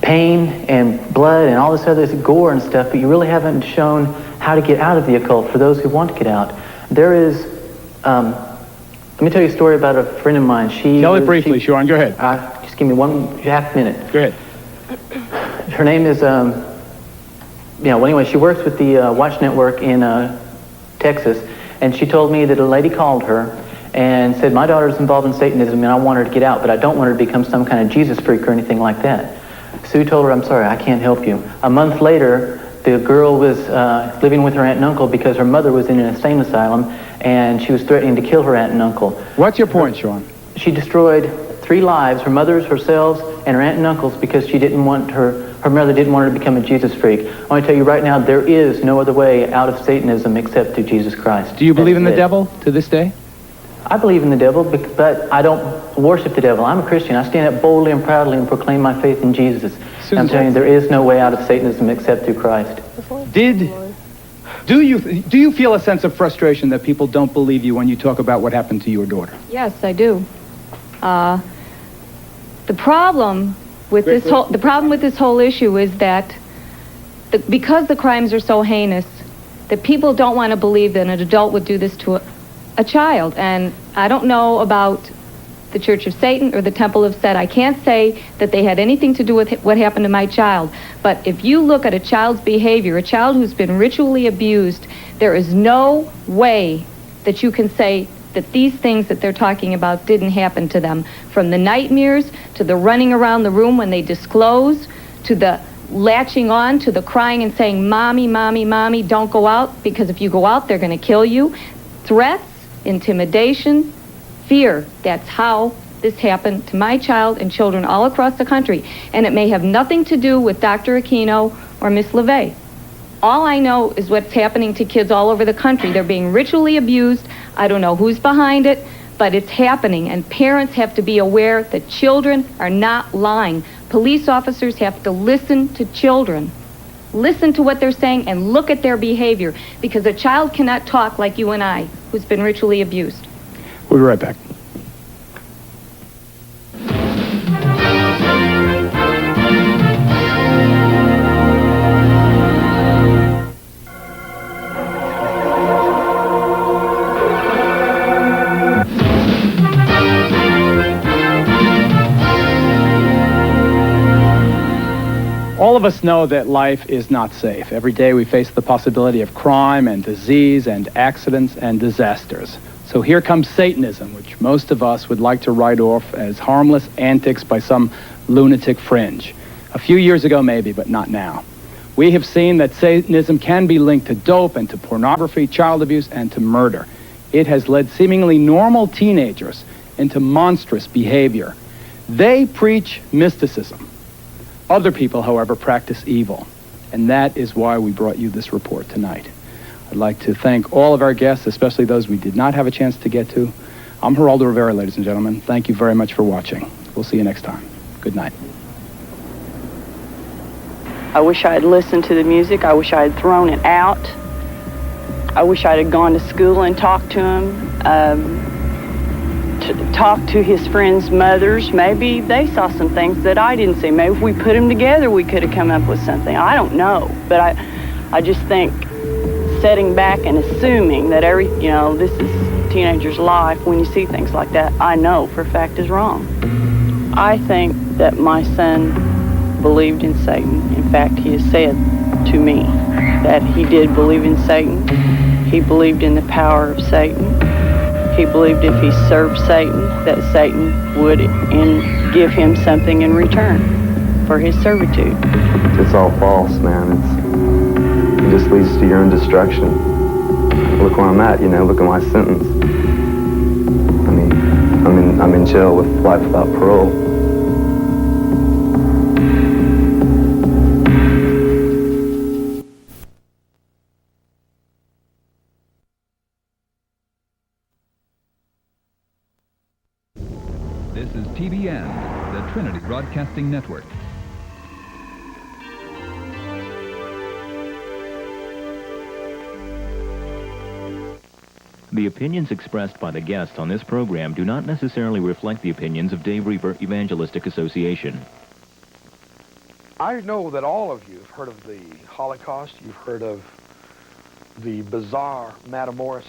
pain and blood and all this other gore and stuff, but you really haven't shown how to get out of the occult for those who want to get out. There is, let me tell you a story about a friend of mine. Tell it briefly, Sean, go ahead. Just give me 1.5 minutes. Go ahead. Her name is, well, anyway, she works with the Watch Network in Texas, and she told me that a lady called her and said, my daughter's involved in Satanism and I want her to get out, but I don't want her to become some kind of Jesus freak or anything like that. Sue told her, I'm sorry, I can't help you. A month later, the girl was living with her aunt and uncle because her mother was in an insane asylum and she was threatening to kill her aunt and uncle. What's your point, Sean? She destroyed 3 lives, her mother's, herself, and her aunt and uncle's, because she didn't want her mother didn't want her to become a Jesus freak. I want to tell you right now, there is no other way out of Satanism except through Jesus Christ. Do you believe in the devil to this day? I believe in the devil, but I don't worship the devil. I'm a Christian. I stand up boldly and proudly and proclaim my faith in Jesus. I'm telling you, there is no way out of Satanism except through Christ. Do you feel a sense of frustration that people don't believe you when you talk about what happened to your daughter? Yes, I do. The problem with this whole issue is that because the crimes are so heinous, that people don't want to believe that an adult would do this to a child. And I don't know about the Church of Satan or the Temple of Set. I can't say that they had anything to do with what happened to my child. But if you look at a child's behavior, a child who's been ritually abused, there is no way that you can say that these things that they're talking about didn't happen to them. From the nightmares, to the running around the room when they disclose, to the latching on, to the crying and saying, Mommy, Mommy, Mommy, don't go out, because if you go out, they're going to kill you. Threats, intimidation, fear. That's how this happened to my child and children all across the country. And it may have nothing to do with Dr. Aquino or Miss LaVey. All I know is what's happening to kids all over the country. They're being ritually abused. I don't know who's behind it, but it's happening. And parents have to be aware that children are not lying. Police officers have to listen to children. Listen to what they're saying and look at their behavior, because a child cannot talk like you and I, who's been ritually abused. We'll be right back. All of us know that life is not safe. Every day we face the possibility of crime and disease and accidents and disasters. So here comes Satanism, which most of us would like to write off as harmless antics by some lunatic fringe. A few years ago, maybe, but not now. We have seen that Satanism can be linked to dope and to pornography, child abuse, and to murder. It has led seemingly normal teenagers into monstrous behavior. They preach mysticism. Other people, however, practice evil. And that is why we brought you this report tonight. I'd like to thank all of our guests, especially those we did not have a chance to get to. I'm Geraldo Rivera, ladies and gentlemen. Thank you very much for watching. We'll see you next time. Good night. I wish I had listened to the music. I wish I had thrown it out. I wish I had gone to school and talked to him, talked to his friends' mothers. Maybe they saw some things that I didn't see. Maybe if we put them together, we could have come up with something. I don't know, but I just think setting back and assuming that this is a teenager's life, when you see things like that, I know for a fact is wrong. I think that my son believed in Satan. In fact, he has said to me that he did believe in Satan. He believed in the power of Satan. He believed if he served Satan, that Satan would give him something in return for his servitude. It's all false, man. It just leads to your own destruction. Look where I'm at, look at my sentence. I mean, I'm in jail with life without parole. This is TBN, the Trinity Broadcasting Network. The opinions expressed by the guests on this program do not necessarily reflect the opinions of Dave Reaper Evangelistic Association. I know that all of you have heard of the Holocaust. You've heard of the bizarre Matamoros